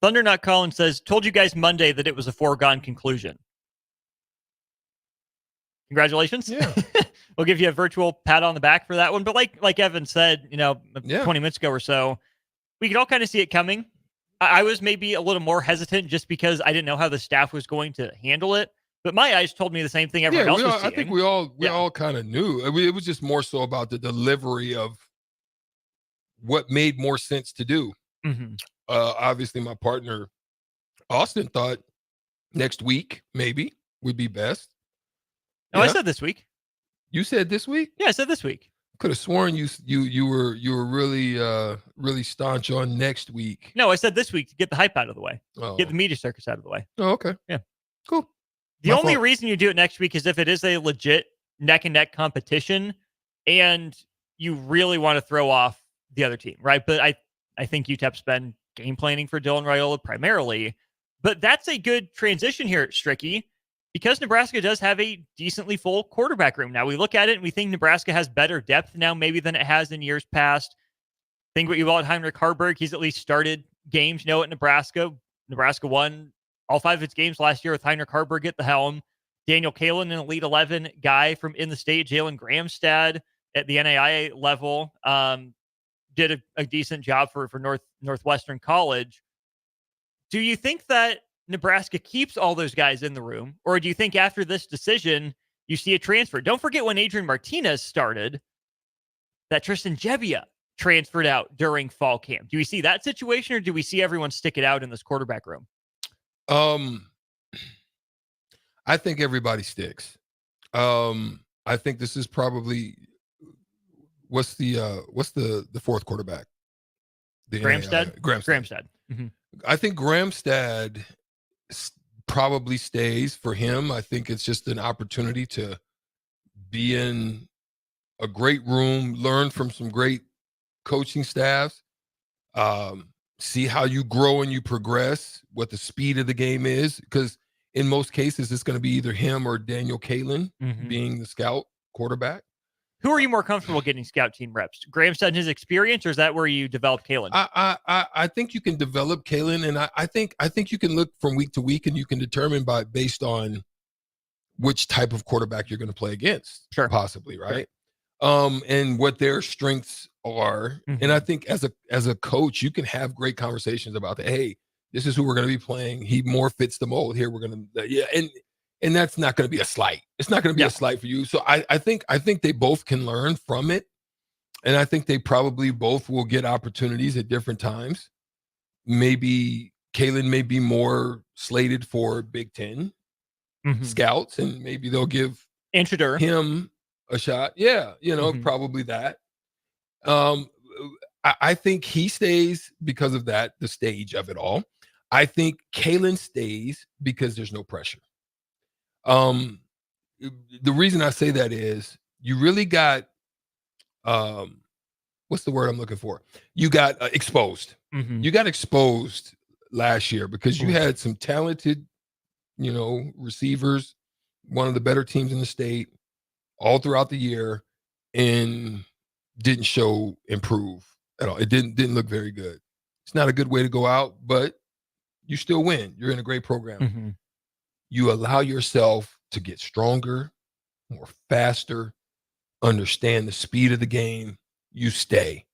Thunder Not Collins says, told you guys Monday that it was a foregone conclusion. Congratulations. Yeah. We'll give you a virtual pat on the back for that one. But like Evan said, 20 minutes ago or so, we could all kind of see it coming. I was maybe a little more hesitant just because I didn't know how the staff was going to handle it. But my eyes told me the same thing everyone else was seeing. I think we all kind of knew. I mean, it was just more so about the delivery of what made more sense to do. Mm-hmm. Obviously, my partner Austin thought next week maybe would be best. No, I said this week. You said this week? Yeah, I said this week. Could have sworn you were really staunch on next week. No, I said this week to get the hype out of the way, get the media circus out of the way. Oh, okay. Yeah, cool. The only reason you do it next week is if it is a legit neck and neck competition, and you really want to throw off the other team, right? But I think UTEP's been game planning for Dylan Raiola primarily, but that's a good transition here, Stricky. Because Nebraska does have a decently full quarterback room. Now we look at it and we think Nebraska has better depth now maybe than it has in years past. Think what you about Heinrich Harburg. He's at least started games, at Nebraska. Nebraska won all 5 of its games last year with Heinrich Harburg at the helm. Daniel Kalen, an Elite 11 guy from in the state. Jalen Gramstad at the NAIA level did a decent job for Northwestern College. Do you think that Nebraska keeps all those guys in the room, or do you think after this decision you see a transfer? Don't forget when Adrian Martinez started, that Tristan Gebbia transferred out during fall camp. Do we see that situation, or do we see everyone stick it out in this quarterback room? I think everybody sticks. I think this is probably what's the fourth quarterback? Gramstad. Gramstad. Mm-hmm. I think Gramstad probably stays for him. I think it's just an opportunity to be in a great room, learn from some great coaching staffs, see how you grow and you progress, what the speed of the game is, because in most cases it's going to be either him or Daniel Kalen being the scout quarterback. Who are you more comfortable getting scout team reps? Gramstad and his experience, or is that where you develop Kalen? I think you can develop Kalen, and I think you can look from week to week, and you can determine based on which type of quarterback you're going to play against, possibly, right? Sure. And what their strengths are. And I think as a coach, you can have great conversations about that. Hey, this is who we're going to be playing. He more fits the mold here. We're going to and that's not going to be a slight. It's not going to be a slight for you. So I think they both can learn from it. And I think they probably both will get opportunities at different times. Maybe Kalen may be more slated for Big Ten scouts, and maybe they'll give him a shot. Yeah, probably that. I think he stays because of that, the stage of it all. I think Kalen stays because there's no pressure. The reason I say that is you really got, what's the word I'm looking for? You got exposed. You got exposed last year because you had some talented, receivers, one of the better teams in the state all throughout the year, and didn't show improve at all. It didn't look very good. It's not a good way to go out, but you still win. You're in a great program. You allow yourself to get stronger, more faster, understand the speed of the game. You stay,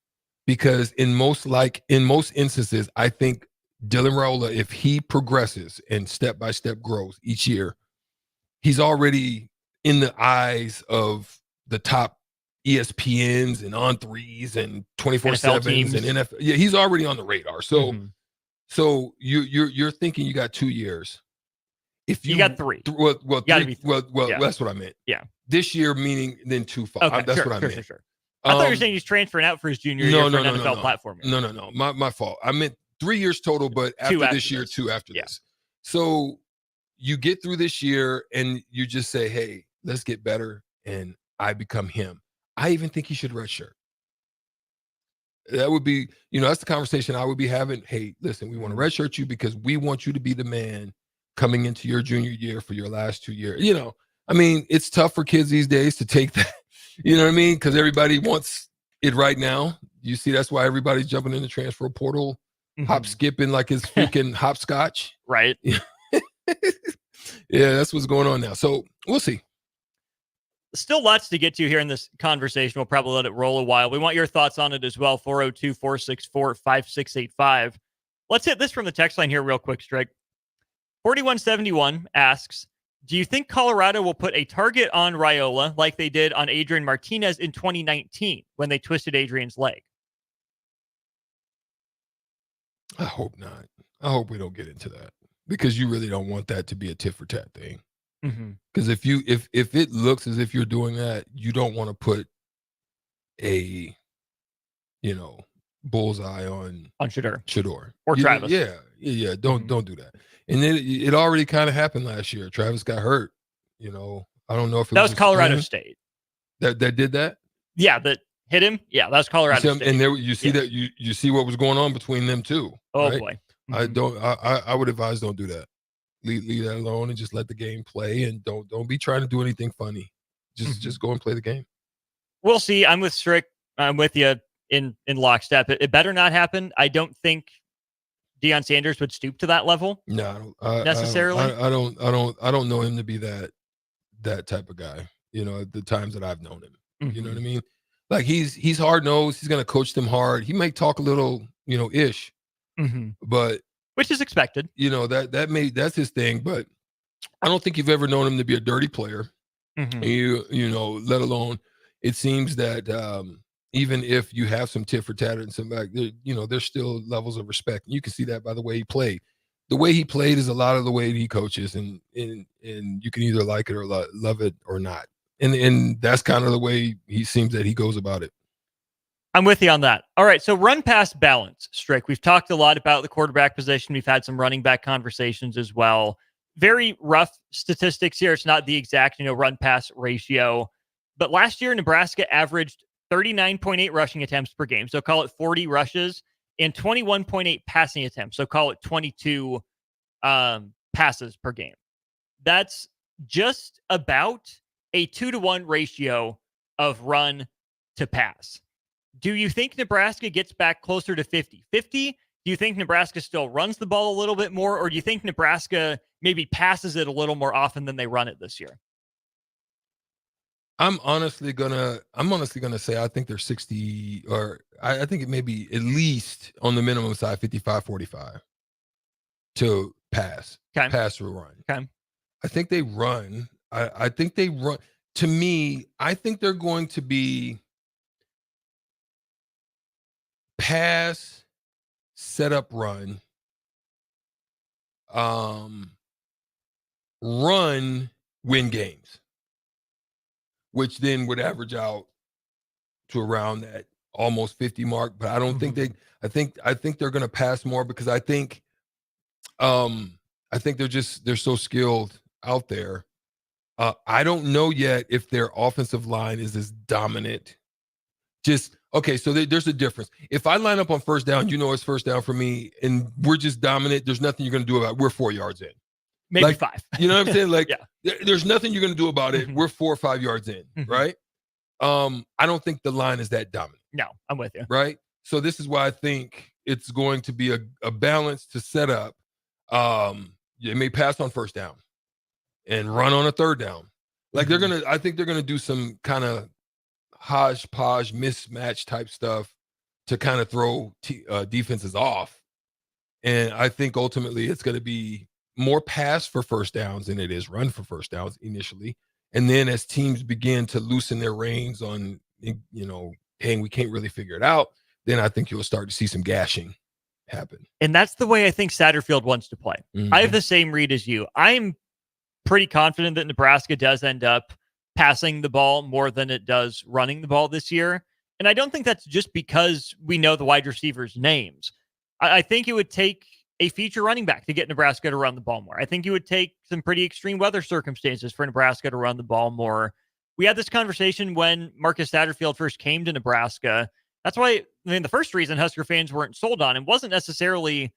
because in most instances, I think Dylan Raiola, if he progresses and step by step grows each year, he's already in the eyes of the top ESPNs and On3s and 24/7s and NFL. Yeah, he's already on the radar. So, so you're thinking you got 2 years. If you got 3, well, that's what I meant. Yeah, this year meaning then 2. Okay, that's what I meant. Sure. I thought you were saying he's transferring out for his junior year for an NFL platform. No. My fault. I meant 3 years total, but after this year, 2 after this. So you get through this year and you just say, hey, let's get better, and I become him. I even think he should redshirt. That would be, that's the conversation I would be having. Hey, listen, we want to redshirt you because we want you to be the man coming into your junior year for your last 2 years. I mean, it's tough for kids these days to take that, you know what I mean? Because everybody wants it right now. You see, that's why everybody's jumping in the transfer portal, hop skipping like it's freaking hopscotch. Right. Yeah, that's what's going on now. So we'll see. Still lots to get to here in this conversation. We'll probably let it roll a while. We want your thoughts on it as well. 402-464-5685. Let's hit this from the text line here real quick, Strick. 4171 asks, Do you think Colorado will put a target on Raiola like they did on Adrian Martinez in 2019 when they twisted Adrian's leg? I hope not. I hope we don't get into that because you really don't want that to be a tit for tat thing. Because if it looks as if you're doing that, you don't want to put a bullseye on Shador or You- Travis. Yeah. Don't do that. And then it already kind of happened last year. Travis got hurt. I don't know if it That was a Colorado sprain State. that did that. Yeah, that hit him. Yeah, that was Colorado You see, State. and there you see that you see what was going on between them too. Oh, right? boy. I would advise don't do that. Leave that alone and just let the game play and don't be trying to do anything funny. Just go and play the game. We'll see. I'm with Strick. I'm with you in lockstep. It better not happen. I don't think Deion Sanders would stoop to that level. No, necessarily. I don't know him to be that type of guy. The times that I've known him, you know what I mean. Like he's hard nosed. He's gonna coach them hard. He may talk a little, ish, but which is expected. That's his thing. But I don't think you've ever known him to be a dirty player. Let alone it seems that even if you have some tit for tat and some back, there's still levels of respect. You can see that by the way he played. The way he played is a lot of the way he coaches, and you can either like it or love it or not. And that's kind of the way he seems that he goes about it. I'm with you on that. All right, so run pass balance, Strick. We've talked a lot about the quarterback position. We've had some running back conversations as well. Very rough statistics here. It's not the exact, run pass ratio. But last year, Nebraska averaged 39.8 rushing attempts per game. So call it 40 rushes and 21.8 passing attempts. So call it 22 passes per game. That's just about a 2-to-1 ratio of run to pass. Do you think Nebraska gets back closer to 50-50? Do you think Nebraska still runs the ball a little bit more, or do you think Nebraska maybe passes it a little more often than they run it this year? I'm honestly gonna say I think they're 60, or I think it may be at least on the minimum side 55-45 to pass or run. Okay. I think they run. I think they run. To me, I think they're going to be pass, set up, run, run, win games, which then would average out to around that almost 50 mark. But I don't think I think they're going to pass more because I think they're so skilled out there. I don't know yet if their offensive line is as dominant. Okay, so there's a difference. If I line up on first down, it's first down for me, and we're just dominant. There's nothing you're going to do about it. We're 4 yards in. Maybe 5. You know what I'm saying? There's nothing you're going to do about it. We're 4 or 5 yards in, right? I don't think the line is that dominant. No, I'm with you. Right? So this is why I think it's going to be a balance to set up. It may pass on first down and run on a third down. I think they're gonna do some kind of hodgepodge mismatch type stuff to kind of throw defenses off. And I think ultimately it's going to be more pass for first downs than it is run for first downs initially. And then as teams begin to loosen their reins on, hey, we can't really figure it out, then I think you'll start to see some gashing happen. And that's the way I think Satterfield wants to play. I have the same read as you. I'm pretty confident that Nebraska does end up passing the ball more than it does running the ball this year. And I don't think that's just because we know the wide receivers' names. I think it would take a future running back to get Nebraska to run the ball more. I think it would take some pretty extreme weather circumstances for Nebraska to run the ball more. We had this conversation when Marcus Satterfield first came to Nebraska. That's why, the first reason Husker fans weren't sold on him wasn't necessarily,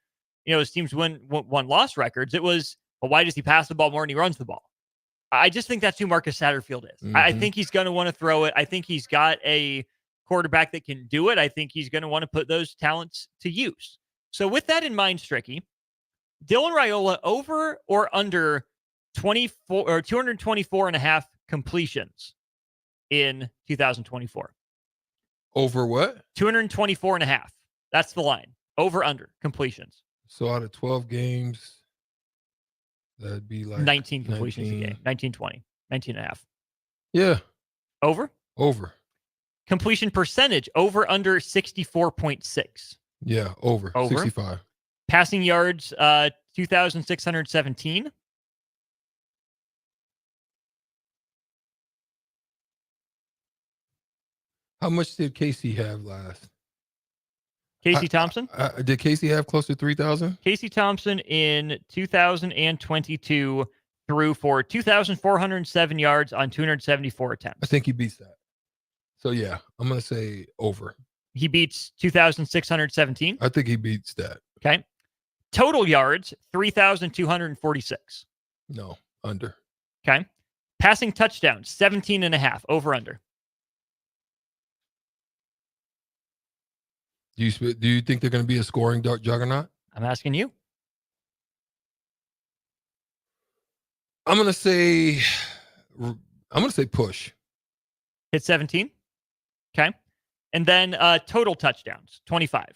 his teams win one-loss records. It was, well, why does he pass the ball more than he runs the ball? I just think that's who Marcus Satterfield is. I think he's going to want to throw it. I think he's got a quarterback that can do it. I think he's going to want to put those talents to use. So with that in mind, Stricky, Dylan Raiola over or under 24 or 224 and a half completions in 2024? Over what? 224 and a half. That's the line. Over, under completions. So out of 12 games, That'd be like 19 completions a game. 19, 20, 19 and a half. Yeah. Over? Over. Completion percentage, over under 64.6. Yeah, over. 65. Passing yards, 2,617. How much did Casey have last? Casey Thompson? Did Casey have close to 3,000? Casey Thompson in 2022 threw for 2,407 yards on 274 attempts. I think he beats that. So, yeah, I'm going to say over. He beats 2,617? I think he beats that. Okay. Total yards, 3,246. No, under. Okay. Passing touchdowns, 17 and a half, over under. Do you think they're going to be a scoring juggernaut? I'm asking you. I'm going to say push. Hit 17. Okay. And then total touchdowns, 25.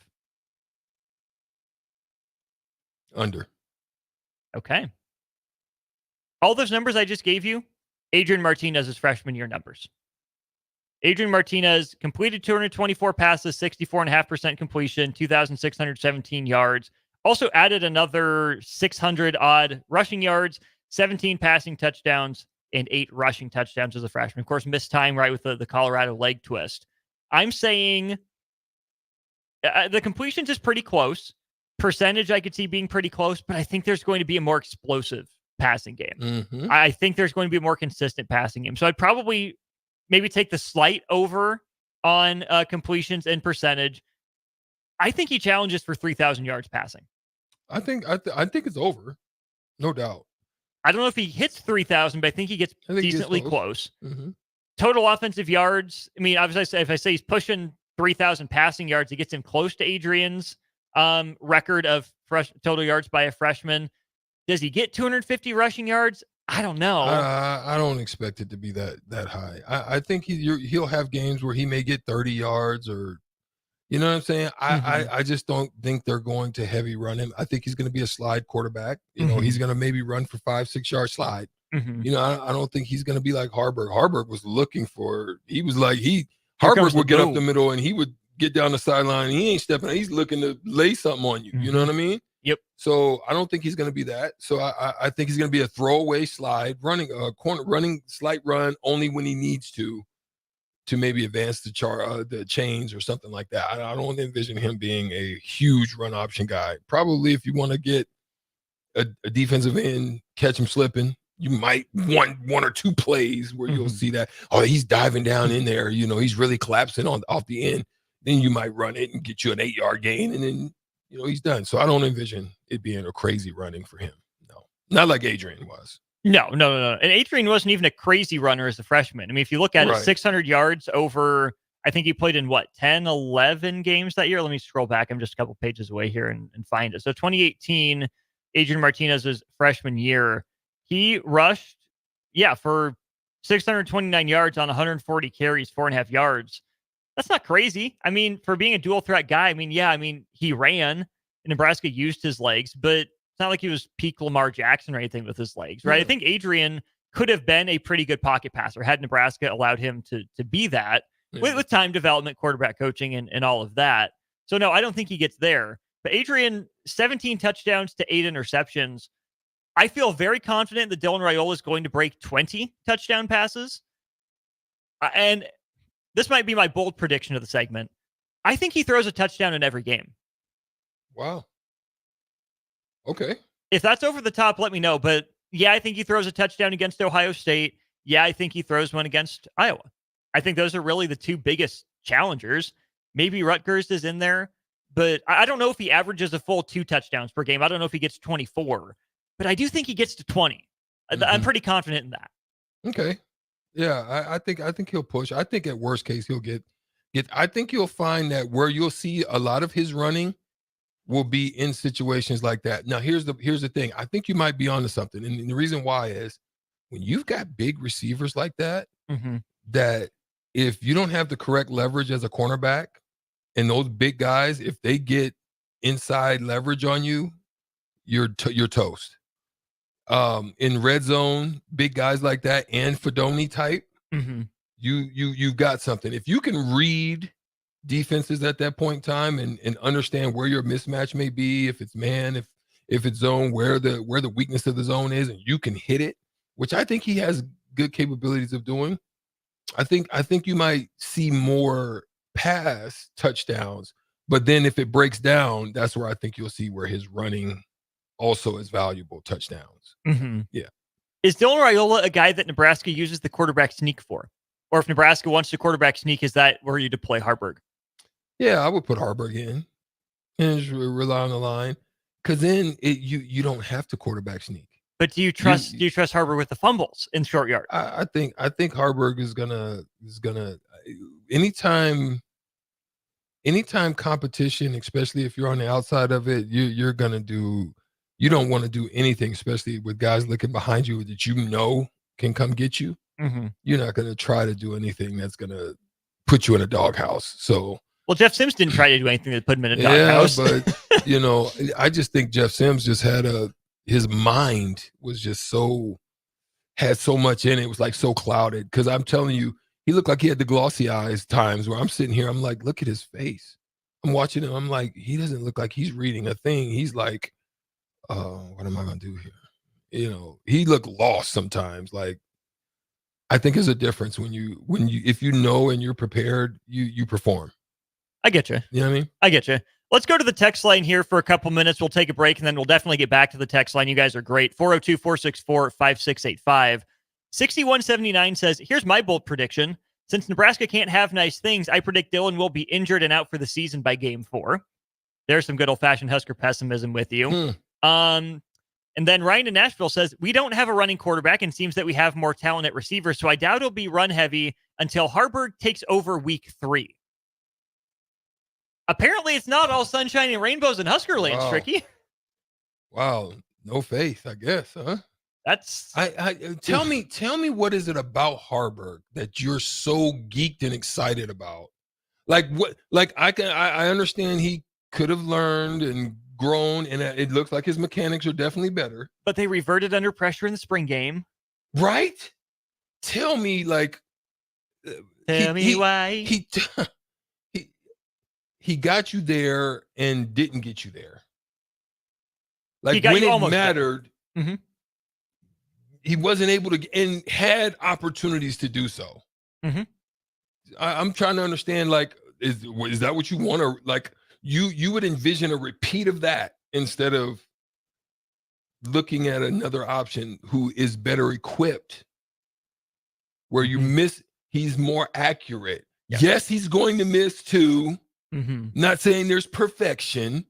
Under. Okay. All those numbers I just gave you, Adrian Martinez's freshman year numbers. Adrian Martinez completed 224 passes, 64.5% completion, 2,617 yards. Also added another 600-odd rushing yards, 17 passing touchdowns, and 8 rushing touchdowns as a freshman. Of course, missed time right with the Colorado leg twist. I'm saying the completions is pretty close. Percentage I could see being pretty close, but I think there's going to be a more explosive passing game. Mm-hmm. I think there's going to be a more consistent passing game. So I'd probably maybe take the slight over on completions and percentage. I think he challenges for 3,000 yards passing. I think it's over, no doubt. I don't know if he hits 3,000, but I think he gets decently close. Mm-hmm. Total offensive yards. I mean, obviously, if I say he's pushing 3,000 passing yards, it gets him close to Adrian's record of total yards by a freshman. Does he get 250 rushing yards? I don't know. I don't expect it to be that high. I think he'll have games where he may get 30 yards or, you know what I'm saying? I just don't think they're going to heavy run him. I think he's going to be a slide quarterback. You know, he's going to maybe run for 5-6 yard slide. You know, I don't think he's going to be like Harburg. Harburg was looking for, Harburg would get up the middle and he would get down the sideline. And he ain't stepping. He's looking to lay something on you. You know what I mean? Yep. So I don't think he's going to be that. So I think he's going to be a throwaway slide, running slight run only when he needs to maybe advance the chains or something like that. I don't envision him being a huge run option guy. Probably if you want to get a defensive end, catch him slipping, you might want one or two plays where you'll see that, oh, he's diving down in there. You know, he's really collapsing off the end. Then you might run it and get you an 8-yard gain, and then, you know, he's done. So I don't envision it being a crazy running for him. No, not like Adrian was. No. And Adrian wasn't even a crazy runner as a freshman. I mean, if you look at it, 600 yards over, I think he played in 10, 11 games that year. Let me scroll back. I'm just a couple pages away here and find it. So 2018, Adrian Martinez's freshman year, he rushed, for 629 yards on 140 carries, 4.5 yards. That's not crazy. I mean, for being a dual threat guy, he ran. Nebraska used his legs, but it's not like he was peak Lamar Jackson or anything with his legs, right? I think Adrian could have been a pretty good pocket passer had Nebraska allowed him to be that with time development, quarterback coaching, and all of that. So, no, I don't think he gets there. But Adrian, 17 touchdowns to 8 interceptions. I feel very confident that Dylan Raiola is going to break 20 touchdown passes. And this might be my bold prediction of the segment. I think he throws a touchdown in every game. Wow. Okay. If that's over the top, let me know. But I think he throws a touchdown against Ohio State. I think he throws one against Iowa. I think those are really the two biggest challengers. Maybe Rutgers is in there, but I don't know if he averages a full 2 touchdowns per game. I don't know if he gets 24, but I do think he gets to 20. I'm pretty confident in that. Okay. Yeah, I think he'll push. I think at worst case he'll get. I think you'll find that where you'll see a lot of his running will be in situations like that. Now, here's the thing. I think you might be onto something, and the reason why is when you've got big receivers like that, that if you don't have the correct leverage as a cornerback, and those big guys, if they get inside leverage on you, you're toast. in red zone, big guys like that, and Fedoni type, you've got something. If you can read defenses at that point in time and understand where your mismatch may be, if it's man, if it's zone, where the weakness of the zone is, and you can hit it, which I think he has good capabilities of doing. I think you might see more pass touchdowns, but then if it breaks down, that's where I think you'll see where his running also is valuable touchdowns. Yeah. Is Dylan Raiola a guy that Nebraska uses the quarterback sneak for? Or if Nebraska wants to quarterback sneak, is that where you deploy Harburg? Yeah, I would put Harburg in and just rely on the line, because then you don't have to quarterback sneak. But do you trust Harburg with the fumbles in short yard? I think Harburg is gonna anytime competition, especially if you're on the outside of it, you don't want to do anything, especially with guys looking behind you that can come get you. You're not going to try to do anything that's going to put you in a doghouse. So, well, Jeff Sims didn't try to do anything that put him in a doghouse. Yeah, but I just think Jeff Sims just his mind was just had so much in it. It was like so clouded, because I'm telling you, he looked like he had the glossy eyes times where I'm sitting here, I'm like, look at his face. I'm watching him, I'm like, he doesn't look like he's reading a thing. He's like, what am I gonna do here? He looked lost sometimes. Like, I think there's a difference when you if you know and you're prepared, you perform. I get you. You know what I mean? I get you. Let's go to the text line here for a couple minutes. We'll take a break, and then we'll definitely get back to the text line. You guys are great. 402-464-5685. 6179 says, here's my bold prediction. Since Nebraska can't have nice things, I predict Dylan will be injured and out for the season by game 4. There's some good old-fashioned Husker pessimism with you. And then Ryan in Nashville says, we don't have a running quarterback, and seems that we have more talent at receiver, so I doubt it'll be run heavy until Harburg takes over week 3. Apparently, it's not all sunshine and rainbows in Husker land, Stricky. Wow, no faith, I guess, huh? That's tell me what is it about Harburg that you're so geeked and excited about? Like what? Like I understand he could have learned and grown, and it looks like his mechanics are definitely better. But they reverted under pressure in the spring game, right? Tell me, like, tell me why he got you there and didn't get you there. Like, when it mattered, he wasn't able to, and had opportunities to do so. I'm trying to understand, like, is that what you want? Or like you would envision a repeat of that instead of looking at another option who is better equipped, where you miss, he's more accurate. Yes, he's going to miss too. Not saying there's perfection,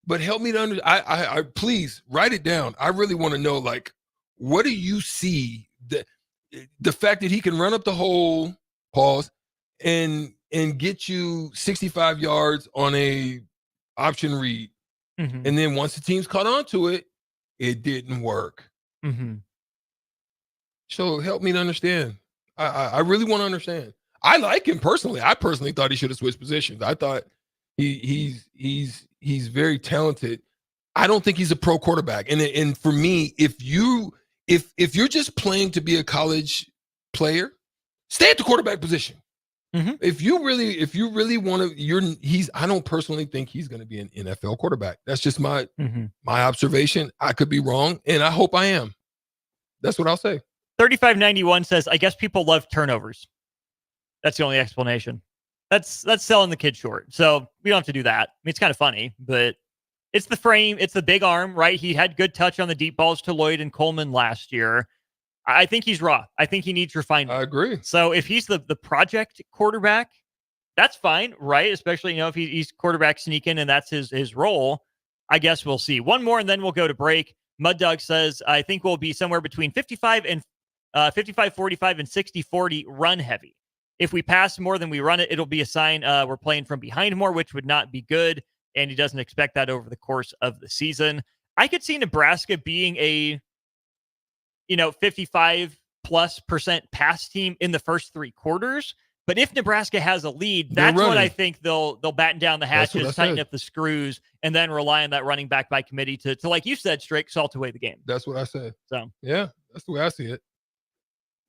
but help me to I please write it down. I really want to know, like, what do you see the fact that he can run up the hole, pause, and get you 65 yards on a option read, and then once the team's caught on to it, it didn't work. So help me to understand. I really want to understand. I like him personally. I personally thought he should have switched positions. I thought he's very talented. I don't think he's a pro quarterback. And for me, if you're just playing to be a college player, stay at the quarterback position. If you really want to, I don't personally think he's going to be an NFL quarterback. That's just my observation. I could be wrong, and I hope I am. That's what I'll say. 3591 says, I guess people love turnovers. That's the only explanation. That's selling the kid short. So we don't have to do that. I mean, it's kind of funny, but it's the frame. It's the big arm, right? He had good touch on the deep balls to Lloyd and Coleman last year. I think he's raw. I think he needs refinement. I agree. So if he's the project quarterback, that's fine, right? Especially, if he's quarterback sneaking and that's his role. I guess we'll see. One more and then we'll go to break. Mud Dog says, I think we'll be somewhere between 55-45 and 60-40 run heavy. If we pass more than we run it, it'll be a sign we're playing from behind more, which would not be good. And he doesn't expect that over the course of the season. I could see Nebraska being a 55+% pass team in the first 3 quarters, But if Nebraska has a lead, that's what I think they'll batten down the hatches, tighten up the screws, and then rely on that running back by committee to like you said, Strick, salt away the game. That's what I said. So yeah, that's the way I see it.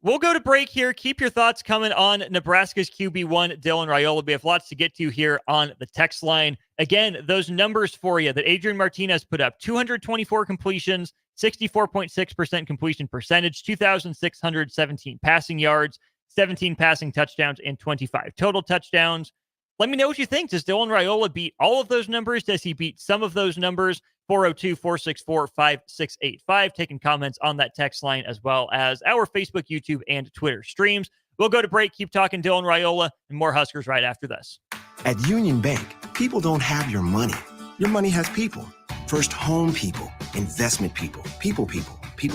We'll go to break here. Keep your thoughts coming on Nebraska's QB1, Dylan Raiola. We have lots to get to here on the text line. Again, those numbers for you that Adrian Martinez put up: 224 completions, 64.6% completion percentage, 2,617 passing yards, 17 passing touchdowns, and 25 total touchdowns. Let me know what you think. Does Dylan Raiola beat all of those numbers? Does he beat some of those numbers? 402-464-5685. Taking comments on that text line as well as our Facebook, YouTube, and Twitter streams. We'll go to break. Keep talking Dylan Raiola and more Huskers right after this. At Union Bank, people don't have your money. Your money has people. First home people, investment people, people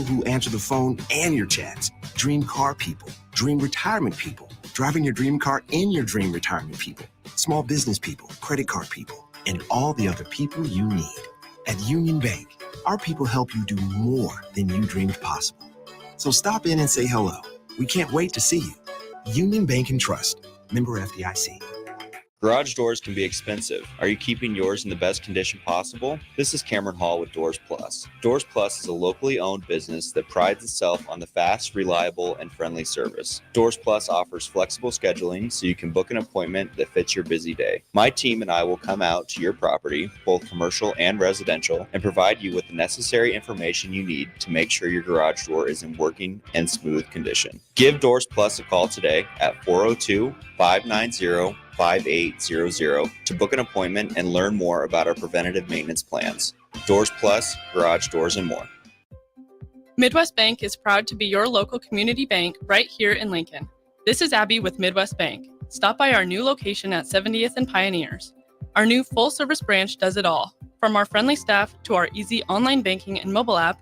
who answer the phone and your chats, dream car people, dream retirement people, driving your dream car in your dream retirement people, small business people, credit card people, and all the other people you need. At Union Bank, our people help you do more than you dreamed possible. So stop in and say hello. We can't wait to see you. Union Bank and Trust. Member FDIC. Garage doors can be expensive. Are you keeping yours in the best condition possible? This is Cameron Hall with Doors Plus. Doors Plus is a locally owned business that prides itself on the fast, reliable, and friendly service. Doors Plus offers flexible scheduling so you can book an appointment that fits your busy day. My team and I will come out to your property, both commercial and residential, and provide you with the necessary information you need to make sure your garage door is in working and smooth condition. Give Doors Plus a call today at 402-590-5800 to book an appointment and learn more about our preventative maintenance plans. Doors Plus, garage doors, and more. Midwest Bank is proud to be your local community bank right here in Lincoln. This is Abby with Midwest Bank. Stop by our new location at 70th and Pioneers. Our new full-service branch does it all. From our friendly staff to our easy online banking and mobile app,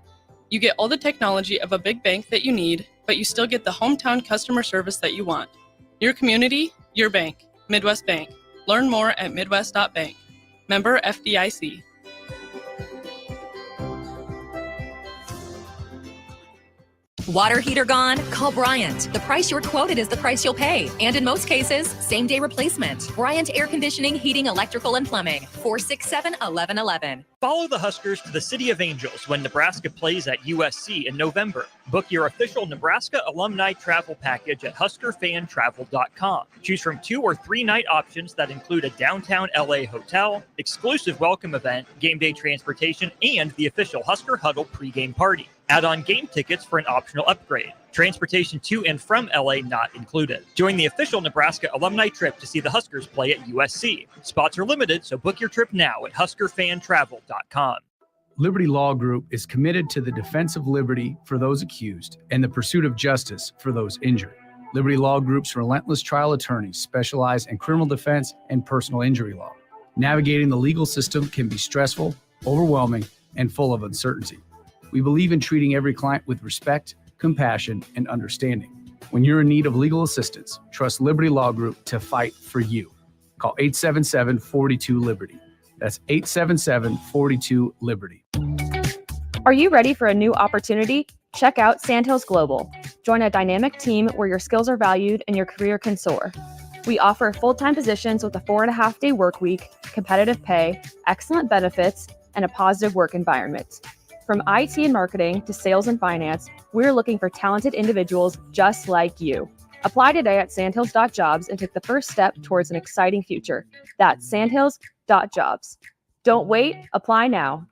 you get all the technology of a big bank that you need, but you still get the hometown customer service that you want. Your community, your bank. Midwest Bank. Learn more at midwest.bank. Member FDIC. Water heater gone? Call Bryant. The price you're quoted is the price you'll pay. And in most cases, same-day replacement. Bryant Air Conditioning, Heating, Electrical, and Plumbing. 467-1111. Follow the Huskers to the City of Angels when Nebraska plays at USC in November. Book your official Nebraska alumni travel package at huskerfantravel.com. Choose from 2 or 3 night options that include a downtown LA hotel, exclusive welcome event, game day transportation, and the official Husker Huddle pregame party. Add on game tickets for an optional upgrade. Transportation to and from LA not included. Join the official Nebraska alumni trip to see the Huskers play at USC. Spots are limited, so book your trip now at huskerfantravel.com. Liberty Law Group is committed to the defense of liberty for those accused and the pursuit of justice for those injured. Liberty Law Group's relentless trial attorneys specialize in criminal defense and personal injury law. Navigating the legal system can be stressful, overwhelming, and full of uncertainty. We believe in treating every client with respect, compassion, and understanding. When you're in need of legal assistance, trust Liberty Law Group to fight for you. Call 877-42-LIBERTY. That's 877-42-LIBERTY. Are you ready for a new opportunity? Check out Sandhills Global. Join a dynamic team where your skills are valued and your career can soar. We offer full-time positions with a 4.5-day work week, competitive pay, excellent benefits, and a positive work environment. From IT and marketing to sales and finance, we're looking for talented individuals just like you. Apply today at sandhills.jobs and take the first step towards an exciting future. That's sandhills.jobs. Don't wait, apply now.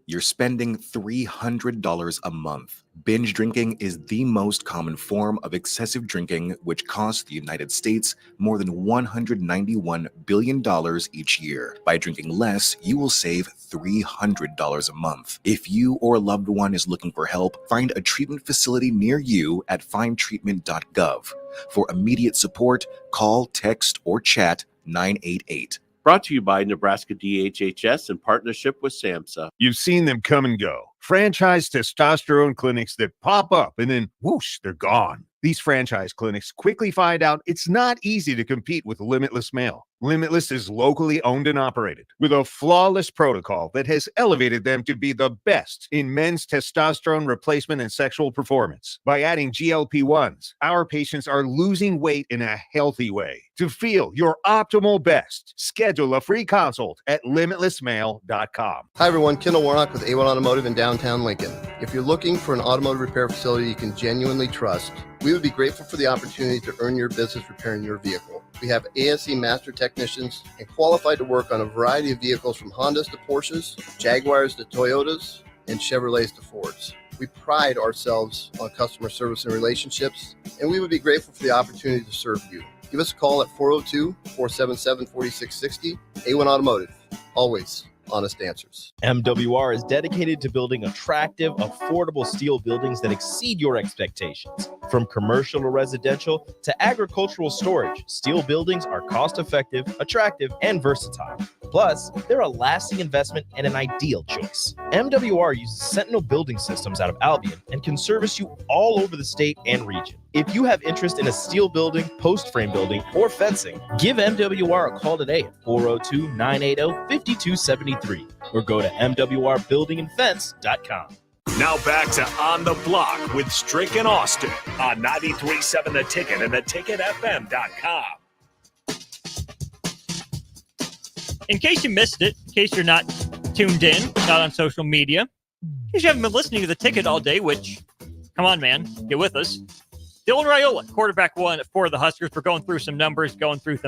You're spending $300 a month. Binge drinking is the most common form of excessive drinking, which costs the United States more than $191 billion each year. By drinking less, you will save $300 a month. If you or a loved one is looking for help, find a treatment facility near you at findtreatment.gov. For immediate support, call, text, or chat 988. Brought to you by Nebraska DHHS in partnership with SAMHSA. You've seen them come and go. Franchise testosterone clinics that pop up and then whoosh, they're gone. These franchise clinics quickly find out it's not easy to compete with Limitless Male. Limitless is locally owned and operated with a flawless protocol that has elevated them to be the best in men's testosterone replacement and sexual performance. By adding GLP-1s, our patients are losing weight in a healthy way. To feel your optimal best, schedule a free consult at limitlessmale.com. Hi everyone, Kendall Warnock with A1 Automotive in downtown Lincoln. If you're looking for an automotive repair facility you can genuinely trust, we would be grateful for the opportunity to earn your business repairing your vehicle. We have ASE master technicians and qualified to work on a variety of vehicles from Hondas to Porsches, Jaguars to Toyotas, and Chevrolets to Fords. We pride ourselves on customer service and relationships, and we would be grateful for the opportunity to serve you. Give us a call at 402-477-4660. A1 Automotive, always honest answers. MWR is dedicated to building attractive, affordable steel buildings that exceed your expectations. From commercial to residential to agricultural storage, steel buildings are cost-effective, attractive, and versatile. Plus, they're a lasting investment and an ideal choice. MWR uses Sentinel Building Systems out of Albion and can service you all over the state and region. If you have interest in a steel building, post frame building, or fencing, give MWR a call today at 402-980-5273 or go to mwrbuildingandfence.com. Now back to On the Block with Strick and Austin on 93.7 The Ticket and theticketfm.com. In case you missed it, in case you're not tuned in, not on social media, in case you haven't been listening to The Ticket all day, which, come on, man, get with us. Dylan Raiola, quarterback one for the Huskers. We're going through some numbers, going through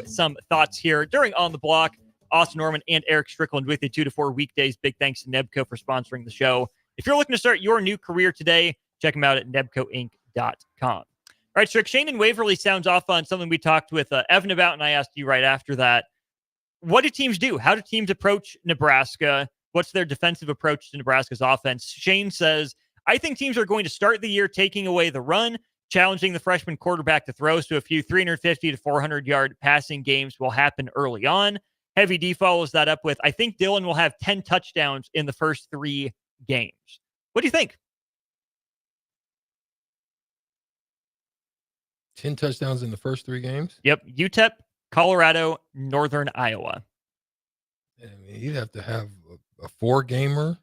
some thoughts here during On the Block. Austin Norman and Eric Strickland with you 2 to 4 weekdays. Big thanks to Nebco for sponsoring the show. If you're looking to start your new career today, check them out at nebcoinc.com. All right, Strick, Shane and Waverly sounds off on something we talked with Evan about, and I asked you right after that. What do teams do? How do teams approach Nebraska? What's their defensive approach to Nebraska's offense? Shane says, I think teams are going to start the year taking away the run, challenging the freshman quarterback to throw, so a few 350 to 400-yard passing games will happen early on. Heavy D follows that up with, I think Dylan will have 10 touchdowns in the first 3 games. What do you think? 10 touchdowns in the first 3 games? Yep. UTEP, Colorado, Northern Iowa. I mean, you'd have to have a 4-gamer.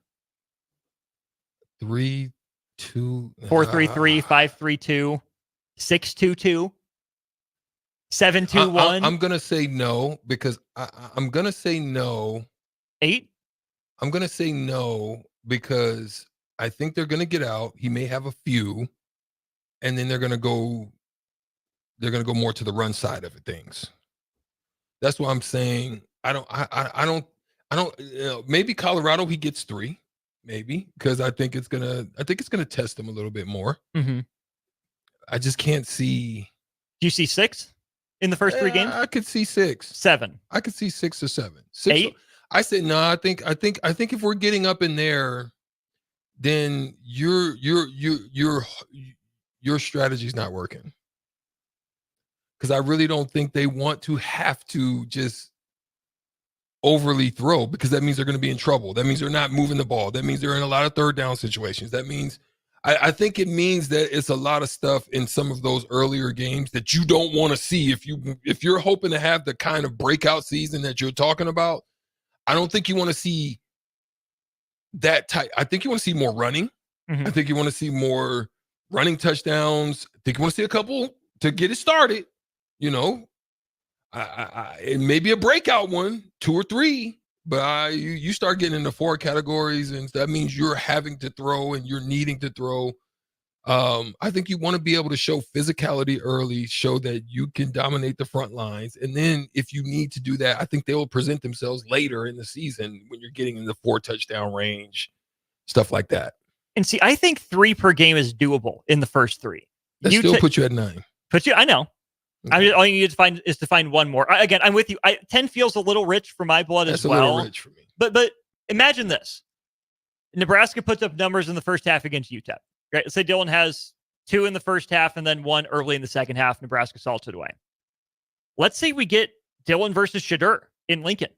3-2 4-3-3 5-3-2 6-2-2 7-2-1. I'm gonna say no because I'm gonna say no. 8. I'm gonna say no because I think they're gonna get out. He may have a few, and then they're gonna go more to the run side of things. That's why I'm saying I don't. Maybe Colorado he gets 3. Maybe because I think it's gonna test them a little bit more. Mm-hmm. I just can't see. Do you see 6 in the first 3 games? I could see 6, 7. I could see 6 or 7. 6, 8. I said no. I think if we're getting up in there, then your strategy's not working. Because I really don't think they want to have to just overly throw because that means they're going to be in trouble. That means they're not moving the ball. That means they're in a lot of third down situations. That means I think it means that it's a lot of stuff in some of those earlier games that you don't want to see. If you're hoping to have the kind of breakout season that you're talking about, I don't think you want to see that type. I think you want to see more running. Mm-hmm. I think you want to see more running touchdowns. I think you want to see a couple to get it started. You know, it may be a breakout one, 2 or 3, but you start getting into 4 categories, and that means you're having to throw and you're needing to throw. I think you want to be able to show physicality early, show that you can dominate the front lines, and then if you need to do that, I think they will present themselves later in the season when you're getting in the 4 touchdown range, stuff like that. And see, I think 3 per game is doable in the first 3. That still put you at 9. I know. Okay. All you need to find is to find one more. Again, I'm with you. 10 feels a little rich for my blood as well. That's a little rich for me. But imagine this. Nebraska puts up numbers in the first half against UTEP. Right? Let's say Dylan has 2 in the first half and then 1 early in the second half. Nebraska salted away. Let's say we get Dylan versus Shadur in Lincoln.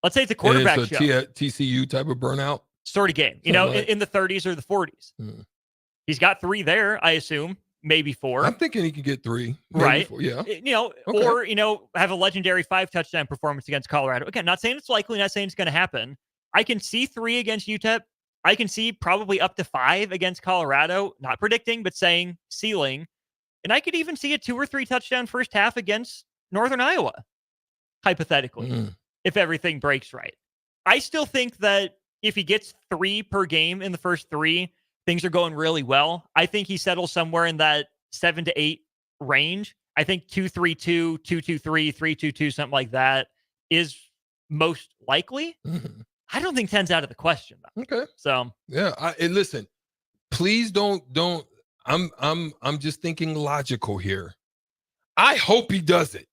Let's say it's a quarterback show. TCU type of burnout sort of game. You know, in the 30s or the 40s. He's got 3 there, I assume. maybe 4. I'm thinking he could get 3. Maybe Right. 4, yeah. Okay. Or, have a legendary 5 touchdown performance against Colorado. Again, not saying it's likely, not saying it's going to happen. I can see 3 against UTEP. I can see probably up to 5 against Colorado. Not predicting, but saying ceiling. And I could even see a 2 or 3 touchdown first half against Northern Iowa, hypothetically, if everything breaks right. I still think that if he gets 3 per game in the first 3, things are going really well. I think he settles somewhere in that 7 to 8 range. I think 2-3-2, 2-2-3, 3-2-2, something like that is most likely. I don't think 10's out of the question, though. Okay. So and listen, please don't. I'm just thinking logical here. I hope he does it.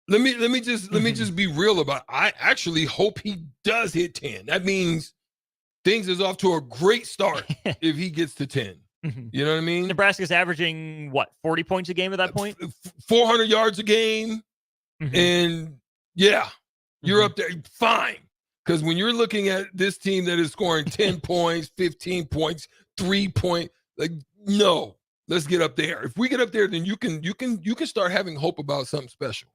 Let me just be real about it. I actually hope he does hit 10. That means things is off to a great start if he gets to 10. You know what I mean? Nebraska's averaging, 40 points a game at that point? 400 yards a game. And you're up there. Fine. Because when you're looking at this team that is scoring 10 points, 15 points, 3 points, no, let's get up there. If we get up there, then you can start having hope about something special.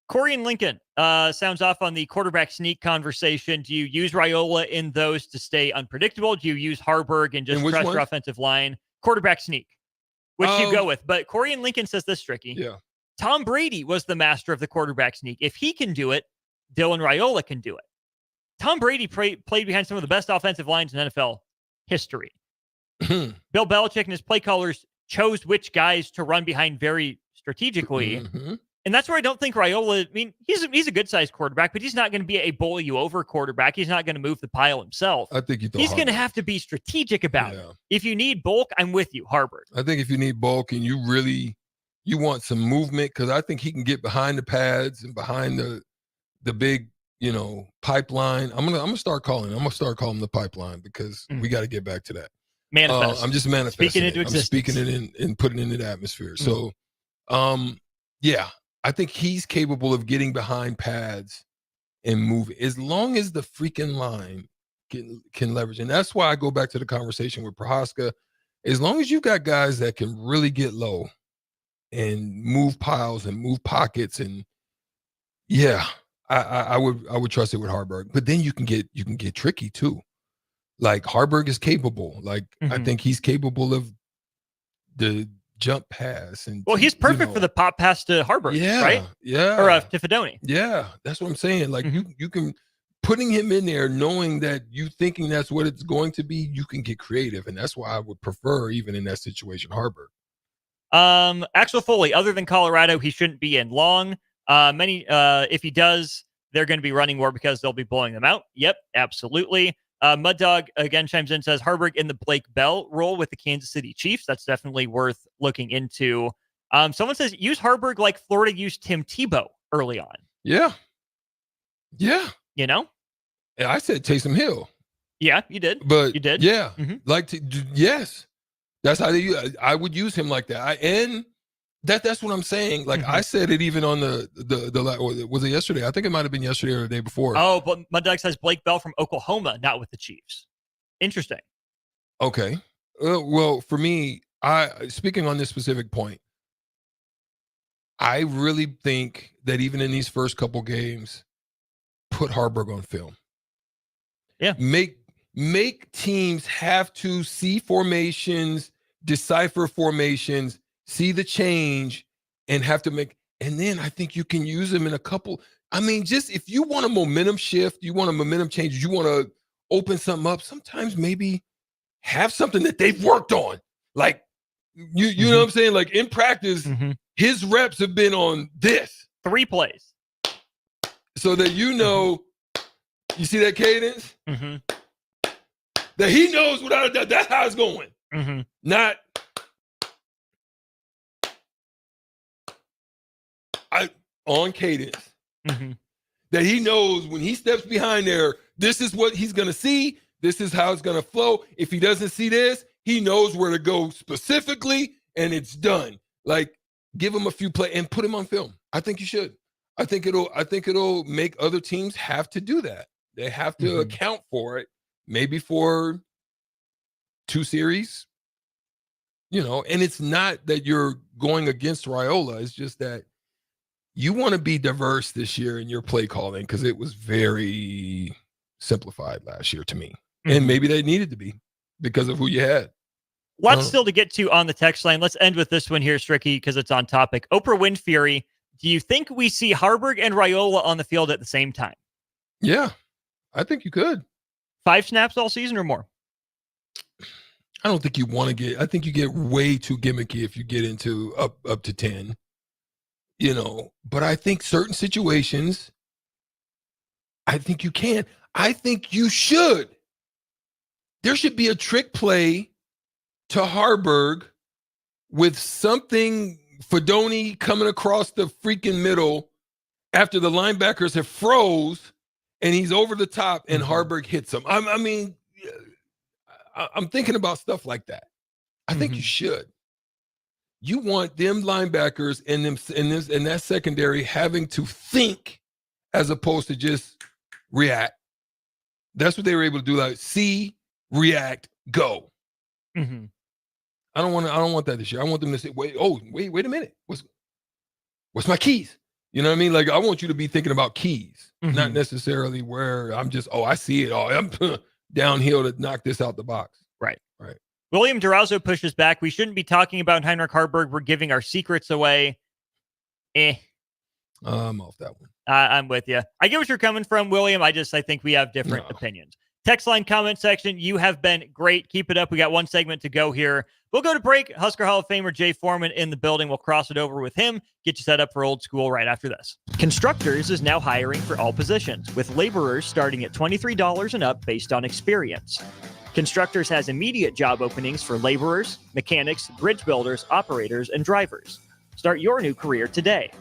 Corey and Lincoln sounds off on the quarterback sneak conversation. Do you use Raiola in those to stay unpredictable? Do you use Harburg and just trust your offensive line? Quarterback sneak. Which do you go with? But Corey and Lincoln says this, Stricky. Yeah. Tom Brady was the master of the quarterback sneak. If he can do it, Dylan Raiola can do it. Tom Brady played behind some of the best offensive lines in NFL history. Bill Belichick and his play callers chose which guys to run behind very strategically. And that's where I don't think Raiola, he's a good-sized quarterback, but he's not going to be a bowl-you-over quarterback. He's not going to move the pile himself. I think he's going to have to be strategic about it. If you need bulk, I'm with you, Harburg. I think if you need bulk and you want some movement, because I think he can get behind the pads and behind the big, pipeline. I'm gonna start calling the pipeline because we got to get back to that. Manifest. I'm just manifesting Speaking into existence. I'm speaking it and putting it into the atmosphere. So, I think he's capable of getting behind pads and moving as long as the freaking line can leverage. And that's why I go back to the conversation with Prohaska. As long as you've got guys that can really get low and move piles and move pockets, and I would trust it with Harburg. But then you can get tricky too. Like Harburg is capable. Like I think he's capable of the jump pass. And he's perfect for the pop pass to Harburg, right? Yeah. Or to Fedoni. Yeah, that's what I'm saying. Like you can, putting him in there knowing that you thinking that's what it's going to be, you can get creative. And that's why I would prefer, even in that situation, Harburg. Axel Foley, other than Colorado, he shouldn't be in long. If he does, they're going to be running more because they'll be blowing them out. Yep, absolutely. Mud Dog again chimes in, says Harburg in the Blake Bell role with the Kansas City Chiefs. That's definitely worth looking into. Someone says use Harburg like Florida used Tim Tebow early on. Yeah. Yeah. Yeah, I said Taysom Hill. Yeah, you did. But you did. Yeah. Yes. That's how I would use him like that. That's what I'm saying. Like I said it even on the was it yesterday? I think it might have been yesterday or the day before. Oh, but Mud Dog says Blake Bell from Oklahoma, not with the Chiefs. Interesting. Okay. Well, for me, speaking on this specific point, I really think that even in these first couple games, put Harburg on film. Yeah. Make teams have to see formations, decipher formations, see the change, and have to make. And then I think you can use them in a couple. Just if you want a momentum shift, you want a momentum change, you want to open something up, sometimes maybe have something that they've worked on. Like, you know what I'm saying? Like in practice, his reps have been on this. 3 plays. So that you see that cadence? That he knows without a doubt, that's how it's going. Not on cadence. That he knows when he steps behind there, this is what he's going to see. This is how it's going to flow. If he doesn't see this, he knows where to go specifically, and it's done. Like, give him a few plays and put him on film. I think you should. I think it'll make other teams have to do that. They have to account for it, maybe for 2 series. And it's not that you're going against Raiola. It's just that you want to be diverse this year in your play calling because it was very simplified last year to me. And maybe they needed to be because of who you had. Lots still to get to on the text line. Let's end with this one here, Stricky, because it's on topic. Oprah Winfrey, do you think we see Harburg and Raiola on the field at the same time? Yeah, I think you could. 5 snaps all season or more? I don't think you want to get, I think you get way too gimmicky if you get into up to 10, but I think certain situations, I think you can. I think you should. There should be a trick play to Harburg with something Fedoni coming across the freaking middle after the linebackers have froze and he's over the top and Harburg hits him. I'm thinking about stuff like that. I think you should. You want them linebackers and that secondary having to think as opposed to just react. That's what they were able to do. Like see, react, go. Mm-hmm. I don't want that this year. I want them to say, wait a minute. What's my keys? You know what I mean? Like I want you to be thinking about keys, not necessarily where I'm just, I see it. I'm downhill to knock this out the box. Right. Right. William Durazo pushes back. We shouldn't be talking about Heinrich Harburg. We're giving our secrets away. I'm off that one. I'm with you. I get what you're coming from, William. I think we have different opinions. Text line comment section. You have been great. Keep it up. We got one segment to go here. We'll go to break. Husker Hall of Famer Jay Foreman in the building. We'll cross it over with him. Get you set up for old school right after this. Constructors is now hiring for all positions, with laborers starting at $23 and up based on experience. Constructors has immediate job openings for laborers, mechanics, bridge builders, operators, and drivers. Start your new career today.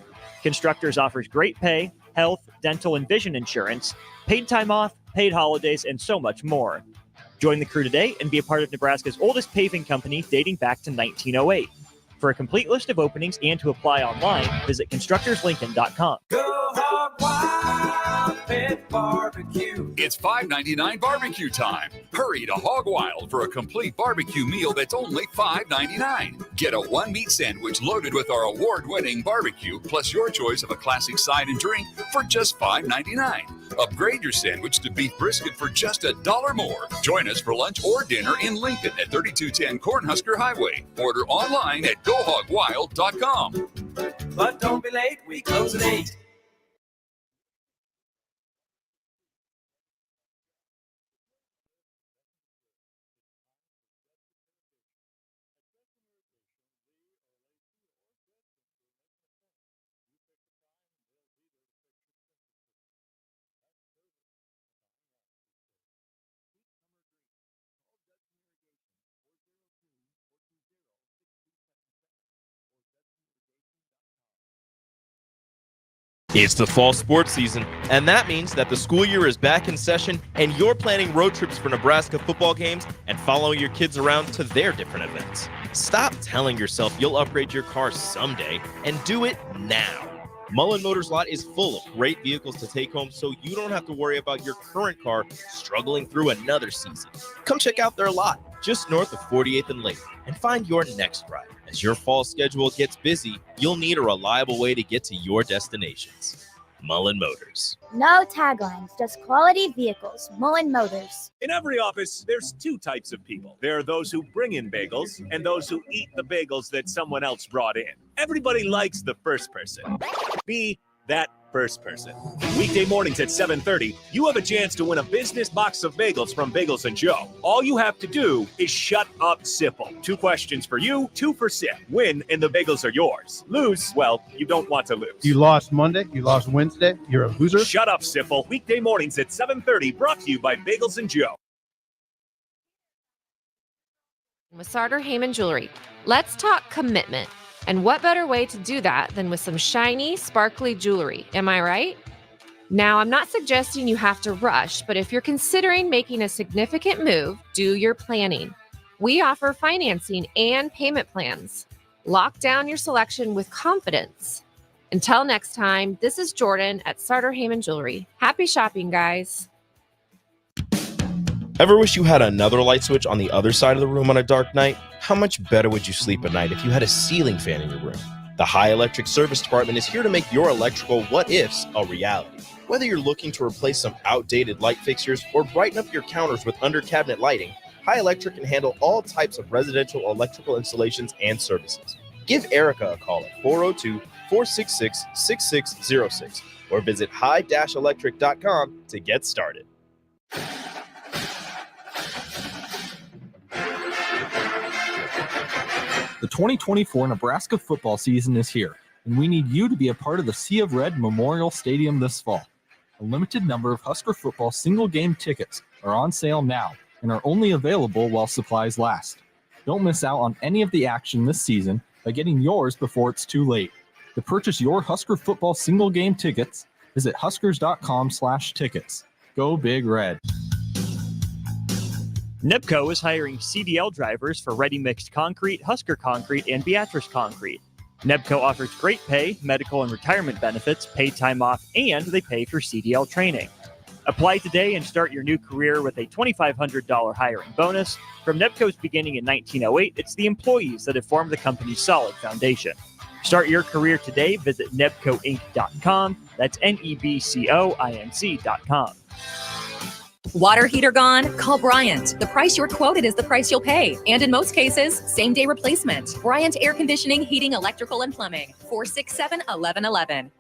Constructors offers great pay, health, dental, and vision insurance, paid time off, paid holidays, and so much more. Join the crew today and be a part of Nebraska's oldest paving company dating back to 1908. For a complete list of openings and to apply online, visit constructorslincoln.com. Go Hog Wild Pit Barbecue. It's $5.99 barbecue time. Hurry to Hog Wild for a complete barbecue meal that's only $5.99. Get a one-meat sandwich loaded with our award-winning barbecue, plus your choice of a classic side and drink for just $5.99. Upgrade your sandwich to beef brisket for just $1 more. Join us for lunch or dinner in Lincoln at 3210 Cornhusker Highway. Order online at GoHogWild.com. But don't be late, we close at 8. It's the fall sports season, and that means that the school year is back in session and you're planning road trips for Nebraska football games and following your kids around to their different events. Stop telling yourself you'll upgrade your car someday and do it now. Mullen Motors Lot is full of great vehicles to take home so you don't have to worry about your current car struggling through another season. Come check out their lot just north of 48th and Lake and find your next ride. As your fall schedule gets busy, you'll need a reliable way to get to your destinations. Mullen Motors. No taglines, just quality vehicles. Mullen Motors. In every office, there's two types of people. There are those who bring in bagels and those who eat the bagels that someone else brought in. Everybody likes the first person. Be that first person. Weekday mornings at 7:30, you have a chance to win a business box of bagels from Bagels & Joe. All you have to do is shut up, Sipple. 2 questions for you, 2 for Sip. Win, and the bagels are yours. Lose, well, you don't want to lose. You lost Monday, you lost Wednesday, you're a loser. Shut up, Sipple. Weekday mornings at 7:30, brought to you by Bagels & Joe. With Sartor Heyman Jewelry, let's talk commitment. And what better way to do that than with some shiny, sparkly jewelry, am I right? Now, I'm not suggesting you have to rush, but if you're considering making a significant move, do your planning. We offer financing and payment plans. Lock down your selection with confidence. Until next time, this is Jordan at Sartor Heyman Jewelry. Happy shopping, guys. Ever wish you had another light switch on the other side of the room on a dark night? How much better would you sleep at night if you had a ceiling fan in your room? The High Electric Service Department is here to make your electrical what-ifs a reality. Whether you're looking to replace some outdated light fixtures or brighten up your counters with under-cabinet lighting, High Electric can handle all types of residential electrical installations and services. Give Erica a call at 402-466-6606 or visit high-electric.com to get started. The 2024 Nebraska football season is here, and we need you to be a part of the Sea of Red Memorial Stadium this fall. A limited number of Husker football single-game tickets are on sale now and are only available while supplies last. Don't miss out on any of the action this season by getting yours before it's too late. To purchase your Husker football single-game tickets, visit huskers.com/tickets. Go Big Red. NIPCO is hiring CDL drivers for Ready Mixed Concrete, Husker Concrete, and Beatrice Concrete. NIPCO offers great pay, medical and retirement benefits, paid time off, and they pay for CDL training. Apply today and start your new career with a $2,500 hiring bonus. From NIPCO's beginning in 1908, it's the employees that have formed the company's solid foundation. Start your career today. Visit nebcoinc.com. That's NEBCOINC.com. Water heater gone? Call Bryant. The price you're quoted is the price you'll pay. And in most cases, same-day replacement. Bryant Air Conditioning, Heating, Electrical, and Plumbing. 467-1111.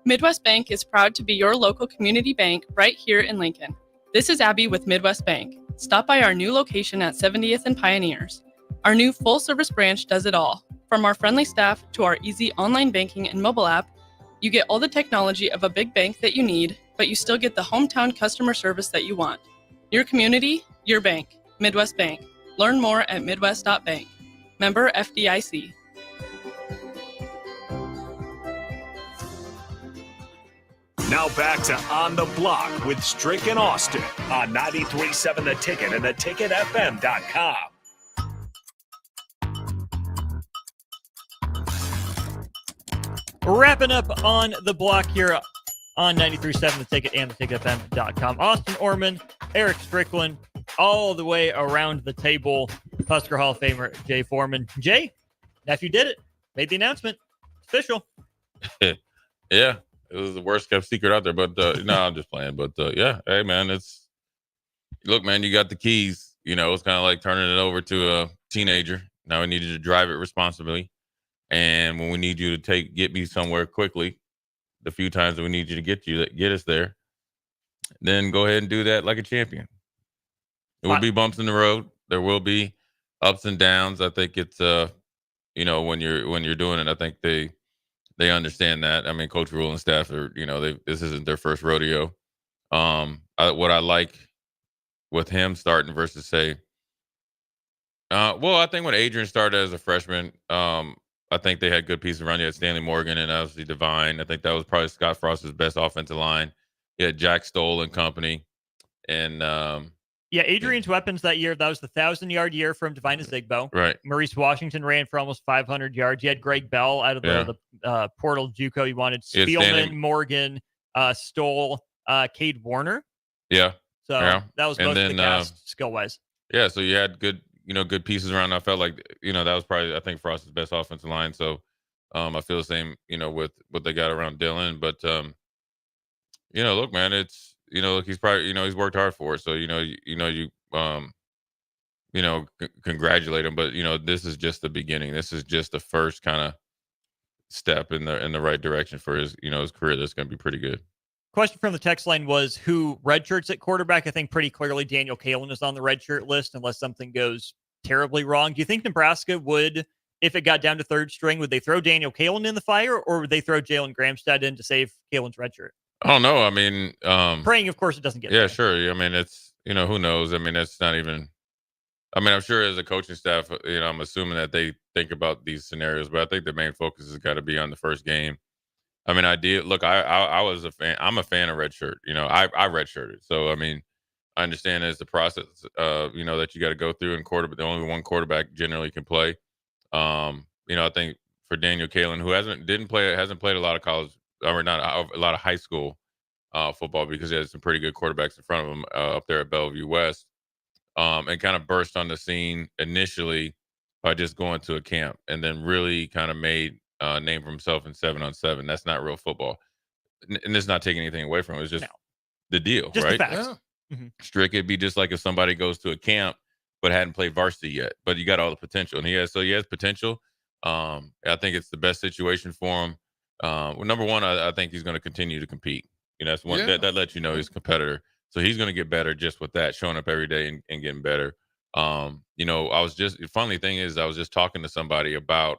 Midwest Bank is proud to be your local community bank right here in Lincoln. This is Abby with Midwest Bank. Stop by our new location at 70th and Pioneers. Our new full-service branch does it all. From our friendly staff to our easy online banking and mobile app, you get all the technology of a big bank that you need, but you still get the hometown customer service that you want. Your community, your bank. Midwest Bank. Learn more at midwest.bank. Member FDIC. Now back to On the Block with Strick and Austin on 93.7 The Ticket and theticketfm.com. Wrapping up On the Block here on 93.7 The Ticket and theticketfm.com. Austin Orman, Eric Strickland, all the way around the table. Husker Hall of Famer Jay Foreman. Jay, nephew did it. Made the announcement. It's official. Yeah. It was the worst kept secret out there, but no, I'm just playing. But yeah, hey man, look, man, you got the keys. You know, it's kind of like turning it over to a teenager. Now we need you to drive it responsibly, and when we need you to get me somewhere quickly, the few times that we need you to get us there, then go ahead and do that like a champion. It will be bumps in the road. There will be ups and downs. I think it's you know, when you're doing it, I think they understand that. I mean, Coach Rule and staff are, you know, this isn't their first rodeo. What I like with him starting versus say, well, I think when Adrian started as a freshman, I think they had good pieces around. You had Stanley Morgan and obviously Divine. I think that was probably Scott Frost's best offensive line. You had Jack Stoll and company. And yeah, Adrian's weapons that year, that was the 1,000-yard year from Divine Zigbo. Right. Maurice Washington ran for almost 500 yards. You had Greg Bell out of the portal JUCO. You wanted Spielman, Morgan, Stoll, Cade Warner. Yeah. So that was most of the cast skill-wise. Yeah, so you had good pieces around. I felt like, you know, that was probably, I think, Frost's best offensive line. So I feel the same, you know, with what they got around Dylan. But, you know, look, man, it's, you know, look, he's probably, you know, he's worked hard for it. So, congratulate him. But, you know, this is just the beginning. This is just the first kind of step in the right direction for his, you know, his career. That's going to be pretty good. Question from the text line was who redshirts at quarterback. I think pretty clearly Daniel Kalen is on the redshirt list unless something goes terribly wrong. Do you think Nebraska would, if it got down to third string, would they throw Daniel Kalen in the fire or would they throw Jalen Gramstad in to save Kalen's redshirt? I don't know. I mean, praying, of course, it doesn't get there. Yeah, sure. I mean, it's, you know, who knows? I mean, it's not even, I mean, I'm sure as a coaching staff, you know, I'm assuming that they think about these scenarios, but I think the main focus has got to be on the first game. I mean, I was a fan. I'm a fan of redshirt. You know, I redshirted. So, I mean, I understand it's the process, you know, that you got to go through, and the only one quarterback generally can play. You know, I think for Daniel Kalen, who hasn't played a lot of college, or not a lot of high school football, because he has some pretty good quarterbacks in front of him up there at Bellevue West, and kind of burst on the scene initially by just going to a camp and then really kind of made a name for himself in 7-on-7. That's not real football. And it's not taking anything away from it. It's just the deal, Just right? the facts. Strick, it'd be just like if somebody goes to a camp but hadn't played varsity yet, but you got all the potential. And he has potential. I think it's the best situation for him. Well, number one, I think he's going to continue to compete. That's one that lets you know he's a competitor. So he's going to get better just with that, showing up every day and getting better. I was just, the funny thing is, I was just talking to somebody about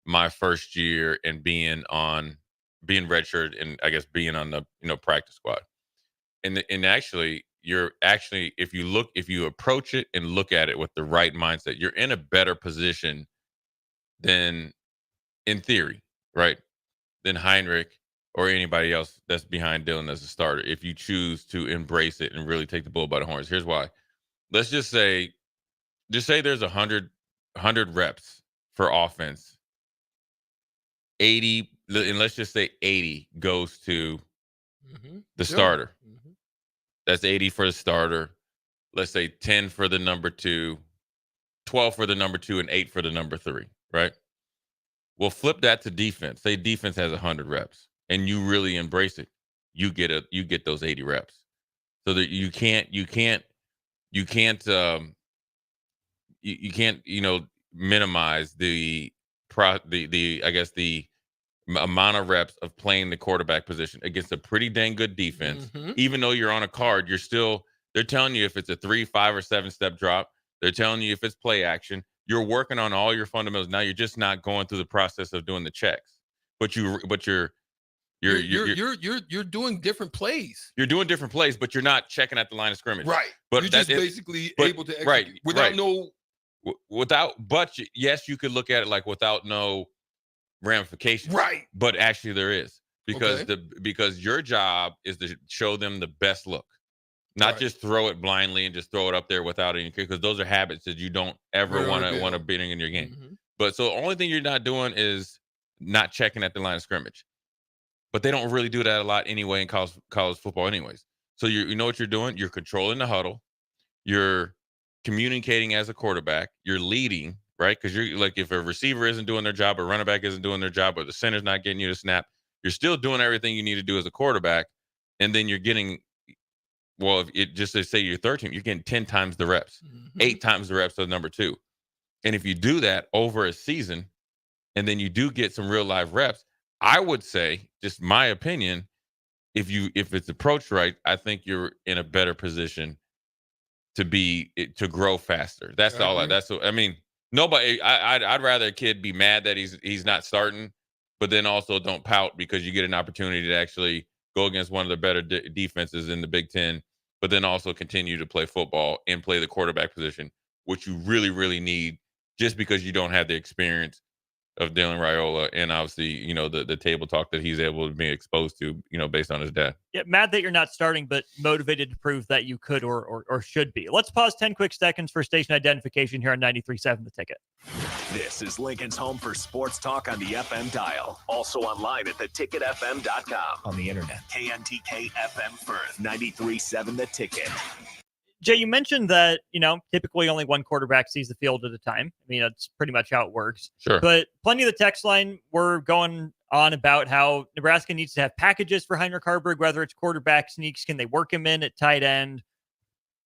my first year and being redshirt and I guess being on the practice squad. And actually, if you approach it and look at it with the right mindset, you're in a better position than, in theory, right, than Heinrich or anybody else that's behind Dylan as a starter. If you choose to embrace it and really take the bull by the horns, here's why. Let's just say there's 100 reps for offense. 80, and let's just say 80 goes to the starter. That's 80 for the starter. Let's say 10 for the number 2, 12 for the number 2, and 8 for the number 3, right? We'll flip that to defense. Say defense has 100 reps and you really embrace it. You get those 80 reps. So that you can't minimize the amount of reps of playing the quarterback position against a pretty dang good defense. Even though you're on a card, they're telling you if it's a 3, 5, or 7 step drop. They're telling you if it's play action. You're working on all your fundamentals. Now you're just not going through the process of doing the checks. But you're doing different plays. You're doing different plays, but you're not checking at the line of scrimmage. Right. But you're just basically able to execute yes, you could look at it like without no ramifications. Right. But actually there is. Because your job is to show them the best look. Not just throw it blindly and just throw it up there without any, because those are habits that you don't ever want to be in your game. But so the only thing you're not doing is not checking at the line of scrimmage. But they don't really do that a lot anyway in college football anyways. So you know what you're doing? You're controlling the huddle. You're communicating as a quarterback. You're leading, right? Because you're like, if a receiver isn't doing their job or running back isn't doing their job or the center's not getting you to snap, you're still doing everything you need to do as a quarterback. And then you're getting, well, if it just to say your third team, you're getting 10 times the reps, 8 times the reps of number 2. And if you do that over a season, and then you do get some real live reps, I would say, just my opinion, if it's approached right, I think you're in a better position to grow faster. That's all. Nobody. I'd rather a kid be mad that he's not starting, but then also don't pout because you get an opportunity to actually go against one of the better defenses in the Big Ten, but then also continue to play football and play the quarterback position, which you really, really need, just because you don't have the experience of Dylan Raiola and obviously, the table talk that he's able to be exposed to, based on his dad. Yeah, mad that you're not starting, but motivated to prove that you could or should be. Let's pause 10 quick seconds for station identification here on 93.7 The Ticket. This is Lincoln's home for sports talk on the FM dial. Also online at theticketfm.com. On the internet. KNTK FM Firth, 93.7 The Ticket. Jay, you mentioned that, typically only one quarterback sees the field at a time. I mean, that's pretty much how it works. Sure. But plenty of the text line were going on about how Nebraska needs to have packages for Heinrich Haarberg, whether it's quarterback sneaks. Can they work him in at tight end?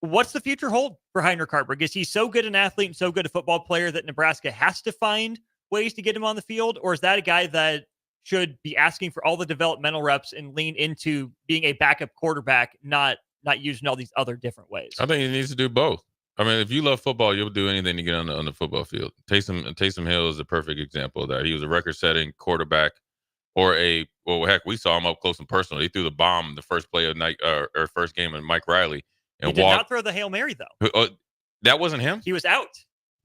What's the future hold for Heinrich Haarberg? Is he so good an athlete and so good a football player that Nebraska has to find ways to get him on the field? Or is that a guy that should be asking for all the developmental reps and lean into being a backup quarterback, not using all these other different ways? I think he needs to do both. I mean, if you love football, you'll do anything to get on the football field. Taysom Hill is a perfect example of that. He was a record-setting quarterback, we saw him up close and personal. He threw the bomb the first play of night or first game of Mike Riley, and he did not throw the Hail Mary though. That wasn't him. He was out.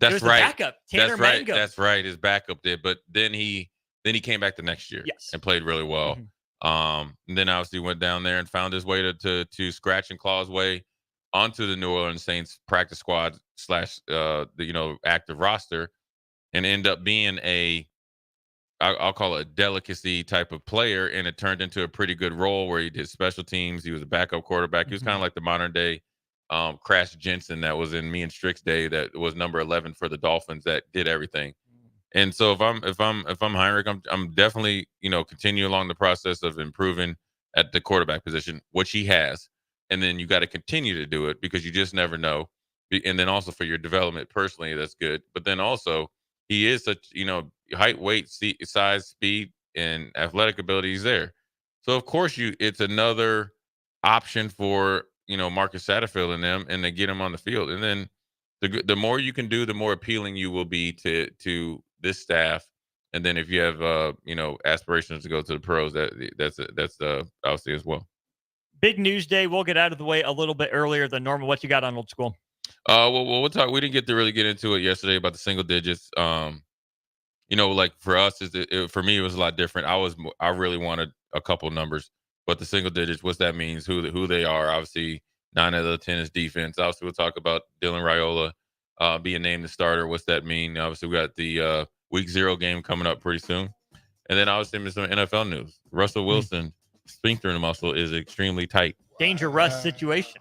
That's was right. The backup, Tanner Mango. That's right. His backup did, but then he came back the next year, and played really well. And then obviously went down there and found his way to scratch and claw his way onto the New Orleans Saints practice squad / the active roster, and end up being I'll call it a delicacy type of player, and it turned into a pretty good role where he did special teams. He was a backup quarterback. He was kind of like the modern day Crash Jensen that was in me and Strick's day that was number 11 for the Dolphins that did everything. And so if I'm Heinrich, I'm definitely, continue along the process of improving at the quarterback position, which he has. And then you got to continue to do it because you just never know. And then also for your development personally, that's good. But then also he is such, height, weight, size, speed, and athletic abilities there. So of course it's another option for, Marcus Satterfield and them, and they get him on the field. And then the more you can do, the more appealing you will be to this staff. And then if you have aspirations to go to the pros, that's obviously as well. Big news day. We'll get out of the way a little bit earlier than normal. What you got on Old School? Well, we'll talk. We didn't get to really get into it yesterday about the single digits. Like for us, for me, it was a lot different. I really wanted a couple numbers, but the single digits, what that means, who they are. Obviously, 9 out of the 10 is defense. Obviously, we'll talk about Dylan Raiola being named the starter. What's that mean? Obviously, we got the week 0 game coming up pretty soon, and then obviously some NFL news. Russell Wilson sphincter muscle is extremely tight. Danger Russ situation.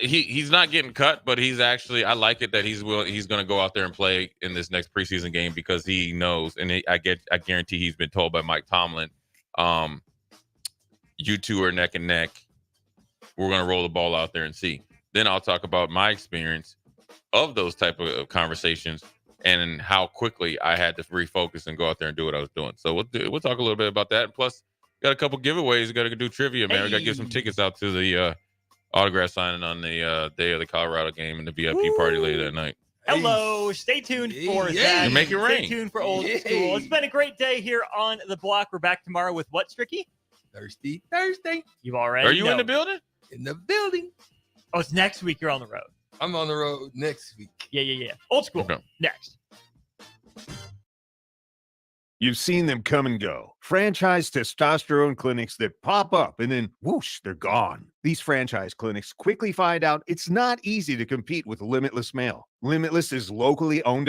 He's not getting cut, but he's actually, I like it that he's going to go out there and play in this next preseason game because he knows, and I guarantee he's been told by Mike Tomlin, you two are neck and neck. We're going to roll the ball out there and see. Then I'll talk about my experience of those type of conversations and how quickly I had to refocus and go out there and do what I was doing. So we'll talk a little bit about that. And plus, got a couple giveaways. We got to do trivia, man. We got to give some tickets out to the autograph signing on the day of the Colorado game and the VIP party later that night. Hello. Stay tuned for that. You make it rain. Stay tuned for Old School. It's been a great day here on the block. We're back tomorrow with what, Stricky? Thursday. You already Are you know. in the building? In the building. Oh, it's next week you're on the road. I'm on the road next week. Yeah. Old School. Okay. Next. You've seen them come and go. Franchise testosterone clinics that pop up and then whoosh, they're gone. These franchise clinics quickly find out it's not easy to compete with Limitless Male. Limitless is locally owned and